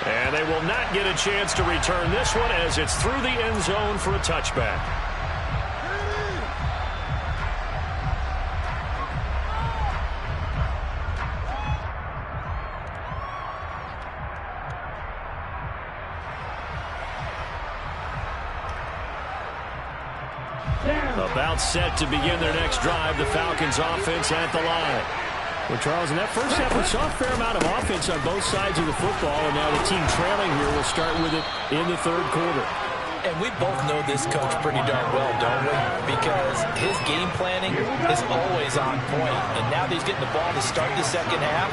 S1: And they will not get a chance to return this one as it's through the end zone for a touchback. About set to begin their next drive, the Falcons offense at the line. Well, Charles, in that first half, we saw a fair amount of offense on both sides of the football, and now the team trailing here will start with it in the third quarter.
S2: And we both know this coach pretty darn well, don't we? Because his game planning is always on point. And now that he's getting the ball to start the second half,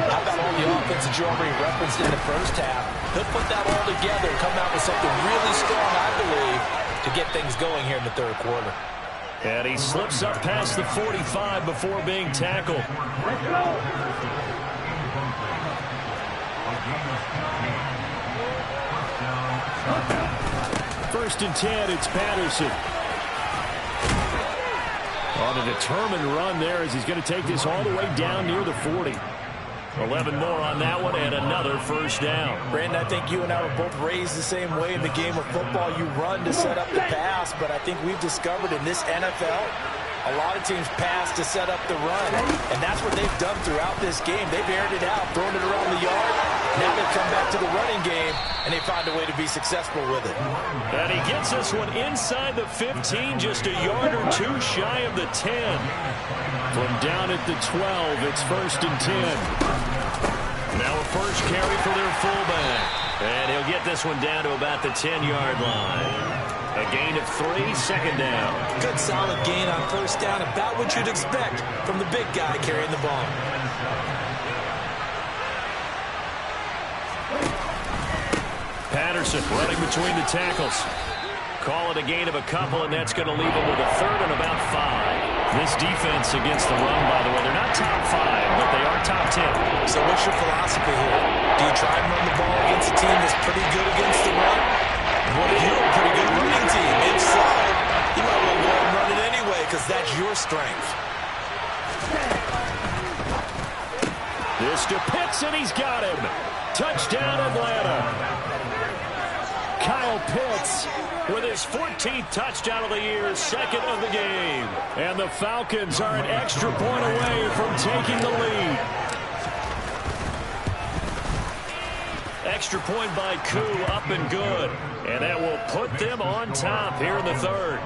S2: how about all the offense that you already referenced in the first half? He'll put that all together and come out with something really strong, I believe, to get things going here in the third quarter.
S1: And he slips up past the 45 before being tackled. First and 10, it's Patterson. On a determined run there as he's going to take this all the way down near the 40. 11 more on that one and another first down.
S2: Brandon, I think you and I were both raised the same way in the game of football. You run to set up the pass, but I think we've discovered in this NFL, a lot of teams pass to set up the run. And that's what they've done throughout this game. They've aired it out, thrown it around the yard. Now they come back to the running game, and they find a way to be successful with it.
S1: And he gets this one inside the 15, just a yard or two shy of the 10. From down at the 12, it's first and 10. Now a first carry for their fullback. And he'll get this one down to about the 10-yard line. A gain of 3, second down.
S2: Good solid gain on first down, about what you'd expect from the big guy carrying the ball.
S1: Patterson running between the tackles. Call it a gain of a couple, and that's going to leave him with a third and about 5. This defense against the run, by the way, they're not top 5, but they are top 10.
S2: So what's your philosophy here? Do you try and run the ball against a team that's pretty good against the run? What if you're a pretty good running team? If so, you might want to go ahead and run it anyway because that's your strength.
S1: This to Pitts, and he's got him. Touchdown, Atlanta. Kyle Pitts with his 14th touchdown of the year, second of the game. And the Falcons are an extra point away from taking the lead. Extra point by Koo, up and good. And that will put them on top here in the third.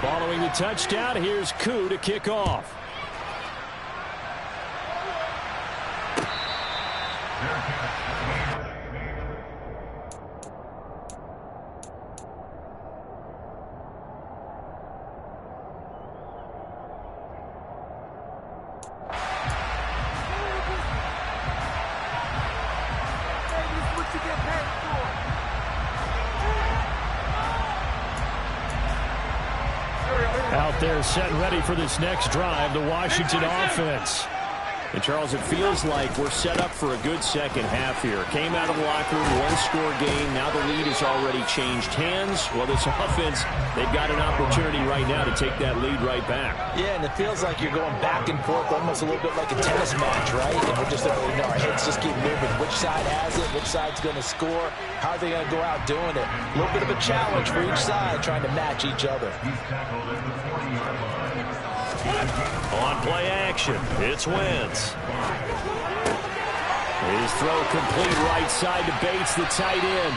S1: Following the touchdown, here's Koo to kick off.
S4: there set and ready for this next drive, the Washington offense. And, Charles, it feels like we're set up for a good second half here. Came out of the locker room, one-score game. Now the lead has already changed hands. Well, this offense, they've got an opportunity right now to take that lead right back.
S2: Yeah, and it feels like you're going back and forth, almost a little bit like a tennis match, right? And we're just, our heads just keep moving. Which side has it? Which side's going to score? How are they going to go out doing it? A little bit of a challenge for each side, trying to match each other.
S1: On play action, it's Wentz.
S4: His throw complete right side to Bates, the tight end.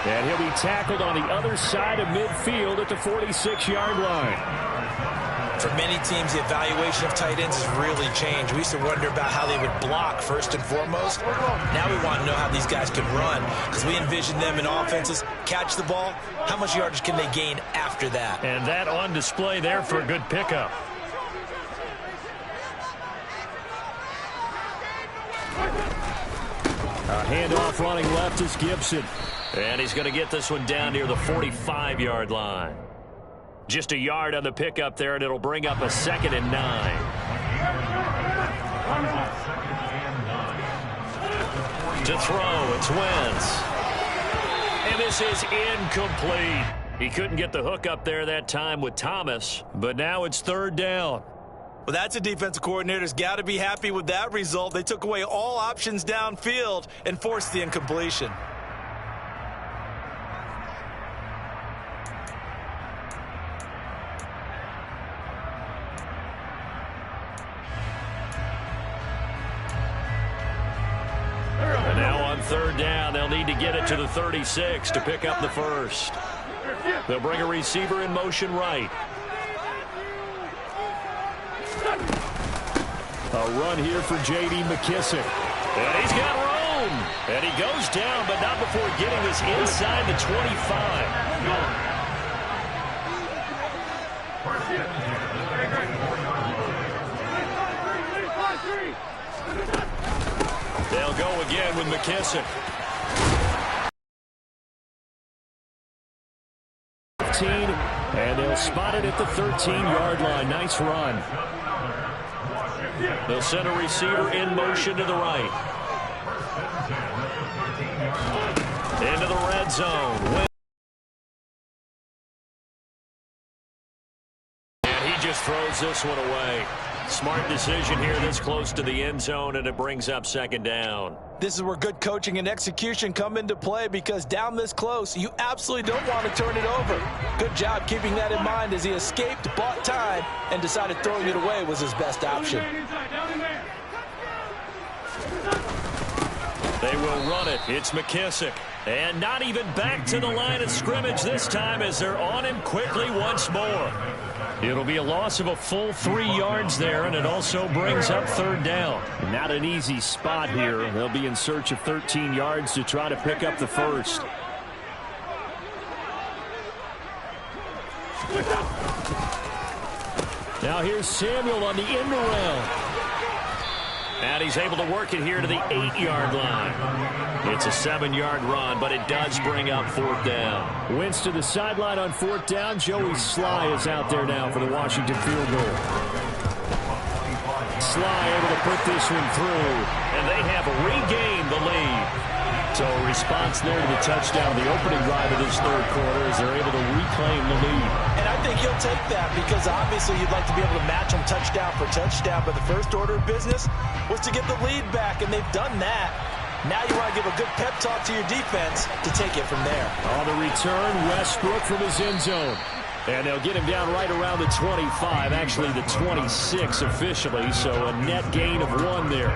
S4: And he'll be tackled on the other side of midfield at the 46-yard line.
S3: For many teams, the evaluation of tight ends has really changed. We used to wonder about how they would block first and foremost. Now we want to know how these guys can run, because we envision them in offenses catch the ball. How much yardage can they gain after that?
S1: And that on display there for a good pickup.
S4: A handoff running left is Gibson.
S1: And he's going to get this one down near the 45-yard line. Just a yard on the pickup there, and it'll bring up a 2nd and 9. To throw, it's Wentz. And this is incomplete. He couldn't get the hook up there that time with Thomas, but now it's 3rd down.
S3: Well, that's a defensive coordinator's got to be happy with that result. They took away all options downfield and forced the incompletion.
S1: And now on 3rd down, they'll need to get it to the 36 to pick up the first. They'll bring a receiver in motion right.
S4: A run here for J.D. McKissick.
S1: And he's got room. And he goes down, but not before getting this inside the 25. They'll go again with McKissick.
S4: 15, and they'll spot it at the 13-yard line. Nice run.
S1: They'll send a receiver in motion to the right. Into the red zone. And he just throws this one away. Smart decision here this close to the end zone, and it brings up 2nd down.
S2: This is where good coaching and execution come into play, because down this close, you absolutely don't want to turn it over. Good job keeping that in mind as he escaped, bought time, and decided throwing it away was his best option.
S1: They will run it. It's McKissick. And not even back to the line of scrimmage this time as they're on him quickly once more. It'll be a loss of a full 3 yards there, and it also brings up 3rd down.
S4: Not an easy spot here. They'll be in search of 13 yards to try to pick up the first. Now here's Samuel on the end around.
S1: And he's able to work it here to the 8-yard line. It's a 7-yard run, but it does bring up 4th down.
S4: Wentz to the sideline on 4th down. Joey Sly is out there now for the Washington field goal. Sly able to put this one through.
S1: And they have regained the lead.
S4: So a response there to the touchdown, the opening drive of this 3rd quarter, as they're able to reclaim the lead.
S2: And I think he'll take that, because obviously you'd like to be able to match them touchdown for touchdown, but the first order of business was to get the lead back, and they've done that. Now you want to give a good pep talk to your defense to take it from there.
S4: On the return, Westbrook from his end zone. And they'll get him down right around the 25, actually the 26 officially, so a net gain of 1 there.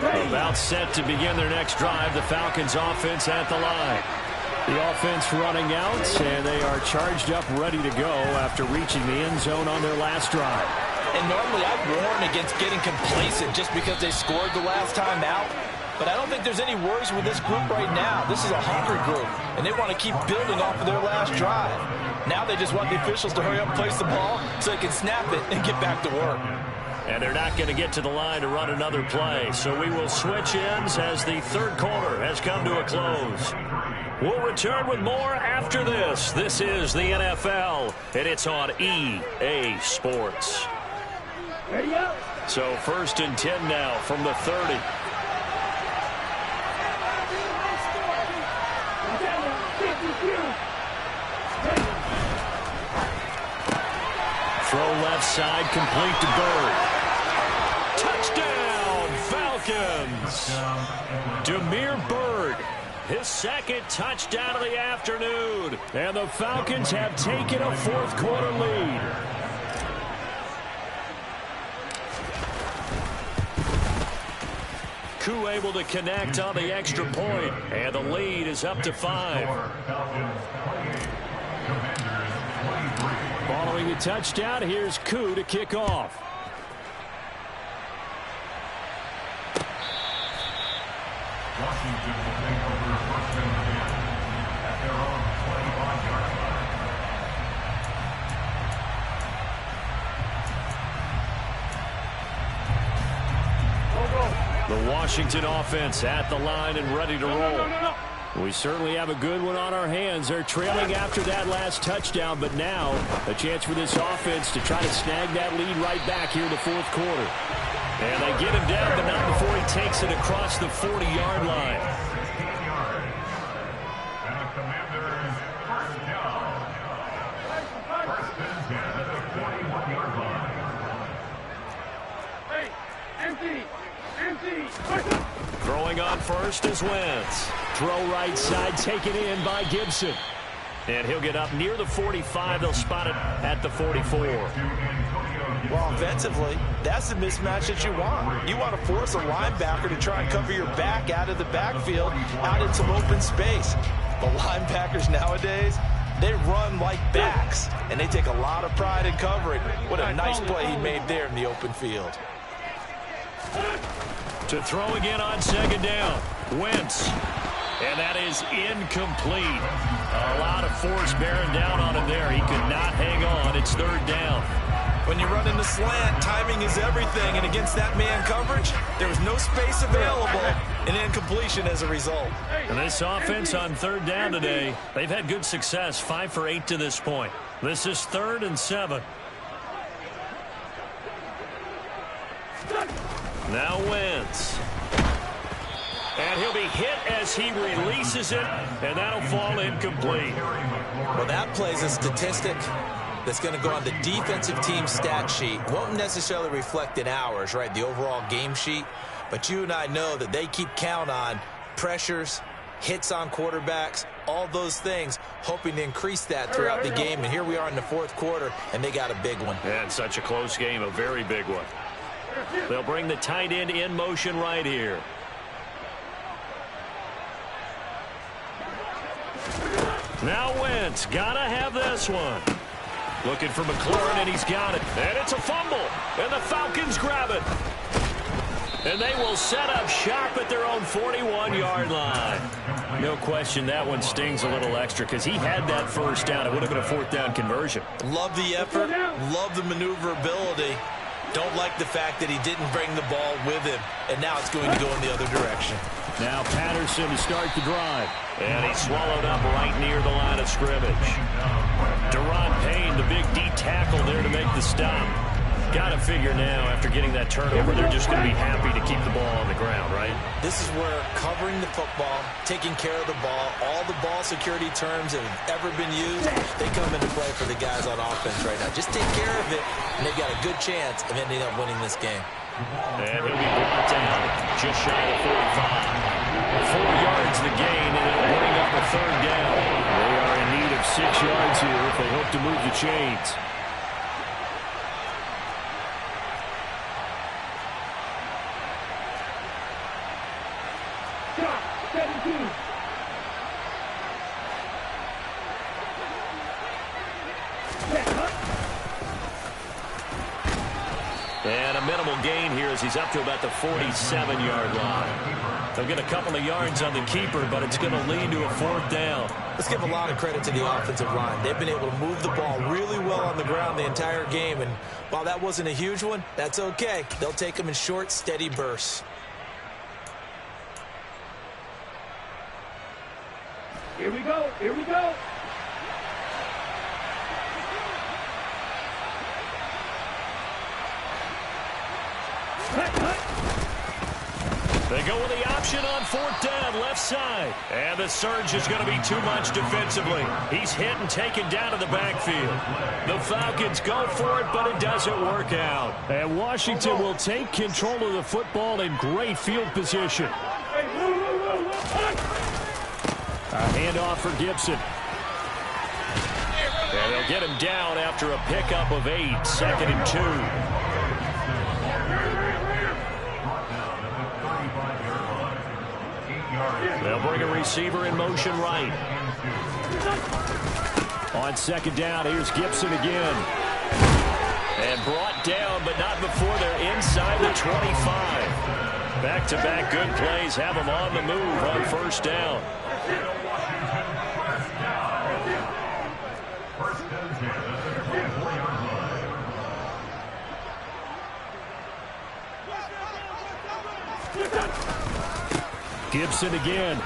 S1: About set to begin their next drive, the Falcons offense at the line.
S4: The offense running out, and they are charged up, ready to go after reaching the end zone on their last drive.
S2: And normally I'd warn against getting complacent just because they scored the last time out. But I don't think there's any worries with this group right now. This is a hungry group, and they want to keep building off of their last drive. Now they just want the officials to hurry up and place the ball so they can snap it and get back to work.
S1: And they're not going to get to the line to run another play. So we will switch ends as the 3rd quarter has come to a close. We'll return with more after this. This is the NFL, and it's on EA Sports. So 1st and 10 now from the 30. Throw left side, complete to Bird. Touchdown, Falcons. Damiere Byrd, his second touchdown of the afternoon. And the Falcons have taken a fourth-quarter lead. Koo able to connect on the extra point, and the lead is up to 5. Following the touchdown, here's Koo to kick off.
S9: Washington will take over 1st and 10 at their own 25-yard line.
S1: The Washington offense at the line and ready to roll. We certainly have a good one on our hands. They're trailing after that last touchdown, but now a chance for this offense to try to snag that lead right back here in the fourth quarter. And they get him down, but not before he takes it across the 40-yard line.
S9: 16 yards. And the Commanders first down. 1st and 10 at the 41-yard line.
S1: Throwing on first is Wentz.
S4: Throw right side, taken in by Gibson.
S1: And he'll get up near the 45. They'll spot it at the 44.
S2: Well, offensively, that's the mismatch that you want. You want to force a linebacker to try and cover your back out of the backfield, out in some open space. The linebackers nowadays, they run like backs, and they take a lot of pride in covering. What a nice play he made there in the open field.
S1: To throw again on second down. Wentz. And that is incomplete. A lot of force bearing down on him there. He could not hang on. It's 3rd down.
S3: When you run in the slant, timing is everything. And against that man coverage, there was no space available. An incompletion as a result.
S1: And this offense on 3rd down today, they've had good success. 5 for 8 to this point. This is 3rd and 7. Now Wentz. And he'll be hit as he releases it, and that'll fall incomplete.
S3: Well, that plays a statistic that's going to go on the defensive team stat sheet. Won't necessarily reflect in ours, right, the overall game sheet. But you and I know that they keep count on pressures, hits on quarterbacks, all those things, hoping to increase that throughout the game. And here we are in the fourth quarter, and they got a big one.
S1: And such a close game, a very big one. They'll bring the tight end in motion right here. Now Wentz, gotta have this one. Looking for McLaurin, and he's got it. And it's a fumble, and the Falcons grab it. And they will set up shop at their own 41-yard line. No question that one stings a little extra because he had that first down. It would have been a 4th down conversion.
S3: Love the effort, love the maneuverability. Don't like the fact that he didn't bring the ball with him, and now it's going to go in the other direction.
S4: Now Patterson to start the drive.
S1: And he's swallowed up right near the line of scrimmage. Deron Payne, the big D tackle there to make the stop. Got to figure now, after getting that turnover, they're just going to be happy to keep the ball on the ground, right?
S3: This is where covering the football, taking care of the ball, all the ball security terms that have ever been used, they come into play for the guys on offense right now. Just take care of it, and they've got a good chance of ending up winning this game.
S1: And he'll be brought down just shy of 45. 4 yards the gain, and it'll bring up a 3rd down.
S4: They are in need of 6 yards here if they hope to move the chains.
S1: And a minimal gain here as he's up to about the 47-yard line. They'll get a couple of yards on the keeper, but it's going to lead to a 4th down.
S3: Let's give a lot of credit to the offensive line. They've been able to move the ball really well on the ground the entire game, and while that wasn't a huge one, that's okay. They'll take them in short, steady bursts.
S9: Here we go. Here we go.
S1: They go with the option on 4th down, left side. And the surge is going to be too much defensively. He's hit and taken down to the backfield. The Falcons go for it, but it doesn't work out.
S4: And Washington will take control of the football in great field position. A handoff for Gibson.
S1: And they'll get him down after a pickup of 8, 2nd and 2. They'll bring a receiver in motion right.
S4: On 2nd down, here's Gibson again.
S1: And brought down, but not before they're inside the 25. Back-to-back good plays have them on the move on 1st down.
S4: Gibson again.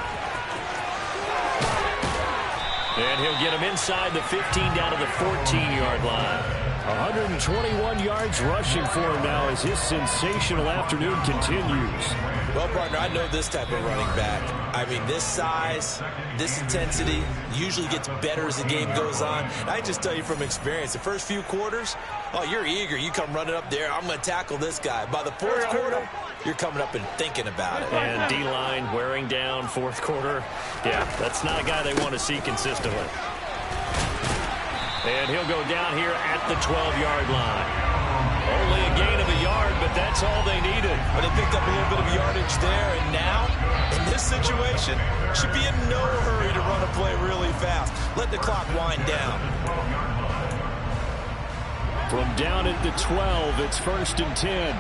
S1: And he'll get him inside the 15 down to the 14-yard line.
S4: 121 yards rushing for him now as his sensational afternoon continues.
S3: Well, partner, I know this type of running back. I mean, this size, this intensity usually gets better as the game goes on. I just tell you from experience, the first few quarters, oh, you're eager. You come running up there, I'm going to tackle this guy. By the 4th quarter, you're coming up and thinking about it.
S1: And D-line wearing down 4th quarter. Yeah, that's not a guy they want to see consistently. And he'll go down here at the 12-yard line. Only a gain of a yard, but that's all they needed.
S3: But they picked up a little bit of yardage there, and now, in this situation, should be in no hurry to run a play really fast. Let the clock wind down.
S4: From down at the 12, it's 1st and 10.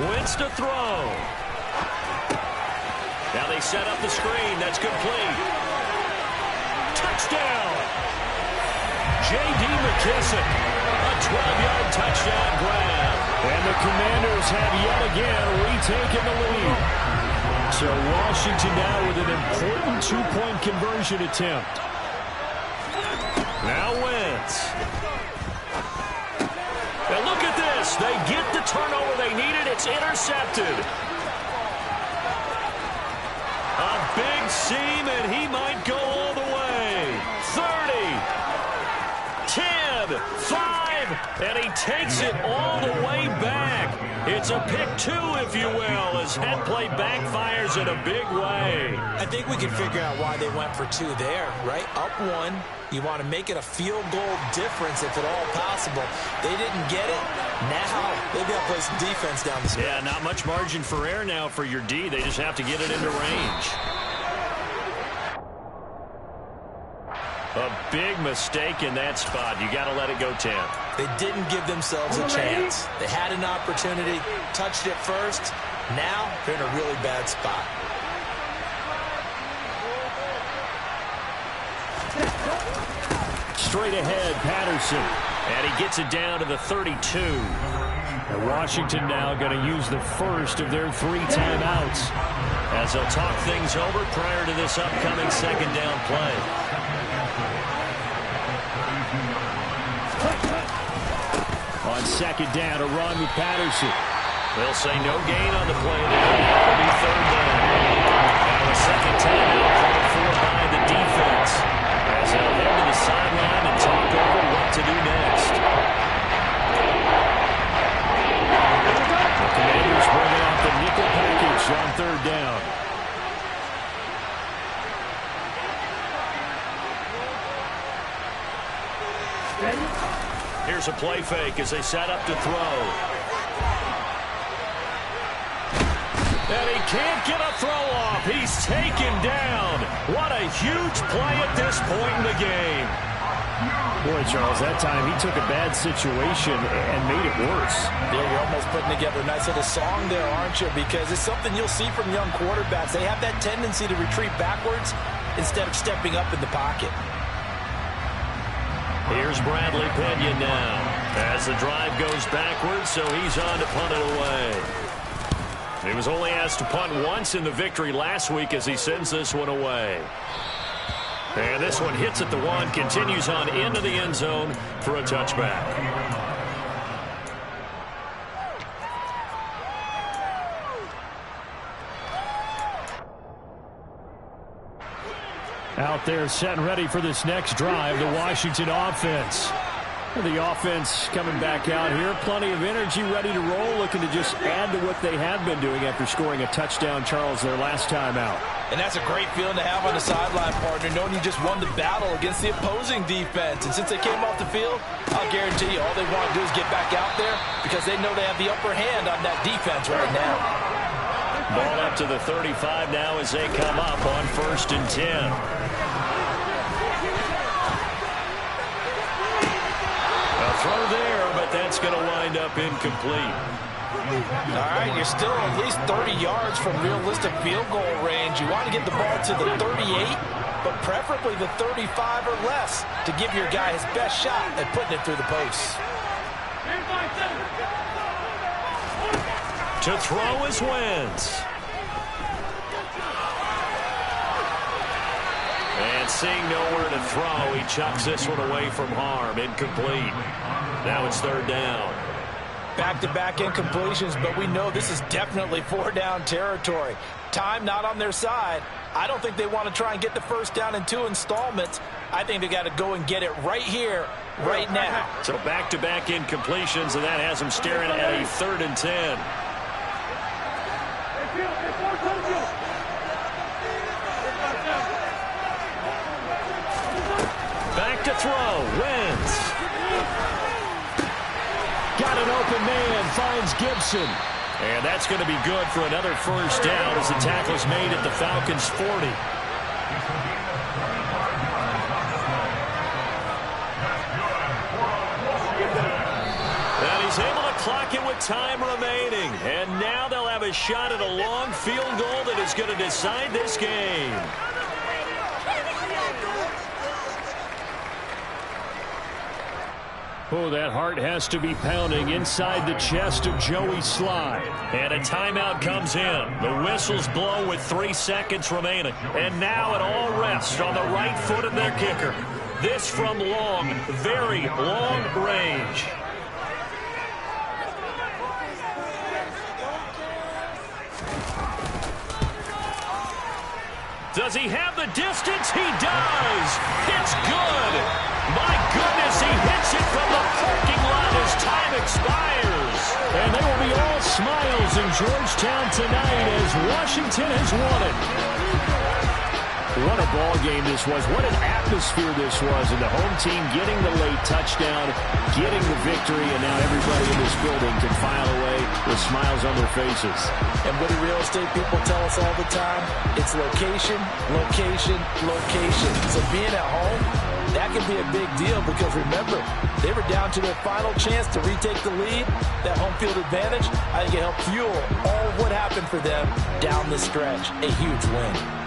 S1: Wentz to throw. Now they set up the screen. That's complete. Touchdown! J.D. McKissick, a 12-yard touchdown grab.
S4: And the Commanders have yet again retaken the lead. So Washington now with an important 2-point conversion attempt.
S1: Now Wentz. And look at this. They get the turnover they needed. It's intercepted. A big seam, and he might go all the way. 30, 10, 5, and he takes it all the way back. It's a pick 2, if you will, as head play backfires in a big way.
S3: I think we can figure out why they went for 2 there, right? Up 1. You want to make it a field goal difference if at all possible. They didn't get it. Now they've got to play some defense down the stretch.
S1: Yeah, not much margin for error now for your D. They just have to get it into range. A big mistake in that spot. You got to let it go 10.
S3: They didn't give themselves a chance. They had an opportunity, touched it first. Now they're in a really bad spot.
S4: Straight ahead, Patterson.
S1: And he gets it down to the 32.
S4: And Washington now going to use the first of their 3 timeouts,
S1: as they'll talk things over prior to this upcoming 2nd down play.
S4: On 2nd down, a run with Patterson.
S1: They'll say no gain on the play there. It'll be 3rd down. Now a 2nd timeout called for by the defense, as they'll head to the sideline and talk over what to do next.
S4: The Commanders bringing out the nickel package on 3rd down.
S1: Here's a play fake as they set up to throw. And he can't get a throw off. He's taken down. What a huge play at this point in the game.
S4: Boy, Charles, that time he took a bad situation and made it worse.
S2: Yeah, you're almost putting together a nice little song there, aren't you? Because it's something you'll see from young quarterbacks. They have that tendency to retreat backwards instead of stepping up in the pocket.
S1: Here's Bradley Pinion now as the drive goes backwards, so he's on to punt it away. He was only asked to punt once in the victory last week as he sends this one away. And this one hits at the 1, continues on into the end zone for a touchback.
S4: Out there set and ready for this next drive, the Washington offense. The offense coming back out here. Plenty of energy, ready to roll, looking to just add to what they have been doing after scoring a touchdown, Charles, their last time out.
S2: And that's a great feeling to have on the sideline, partner, knowing you just won the battle against the opposing defense. And since they came off the field, I'll guarantee you all they want to do is get back out there because they know they have the upper hand on that defense right now.
S1: Ball up to the 35 now as they come up on 1st and 10. Throw there, but that's going to wind up incomplete.
S2: All right, you're still at least 30 yards from realistic field goal range. You want to get the ball to the 38, but preferably the 35 or less to give your guy his best shot at putting it through the posts.
S1: To throw is Wentz. And seeing nowhere to throw, he chucks this one away from harm. Incomplete. Now it's 3rd down.
S2: Back-to-back incompletions, but we know this is definitely 4-down territory. Time not on their side. I don't think they want to try and get the first down in 2 installments. I think they got to go and get it right here, right now.
S1: So back-to-back incompletions, and that has them staring at a 3rd and 10. Back to throw. Wentz.
S4: Got an open man, finds Gibson.
S1: And that's going to be good for another first down as the tackle's made at the Falcons' 40. And he's able to clock it with time remaining. And now they'll have a shot at a long field goal that is going to decide this game.
S4: Oh, that heart has to be pounding inside the chest of Joey Sly.
S1: And a timeout comes in. The whistles blow with 3 seconds remaining. And now it all rests on the right foot of their kicker. This from long, very long range. Does he have the distance? He does. It's good. My goodness, he hits it from the parking lot as time expires.
S4: And they will be all smiles in Georgetown tonight as Washington has won it. What a ball game this was. What an atmosphere this was. And the home team getting the late touchdown, getting the victory, and now everybody in this building can file away with smiles on their faces.
S2: And what do real estate people tell us all the time? It's location, location, location. So being at home, that can be a big deal because remember, they were down to their final chance to retake the lead. That home field advantage, I think it helped fuel all of what happened for them down the stretch. A huge win.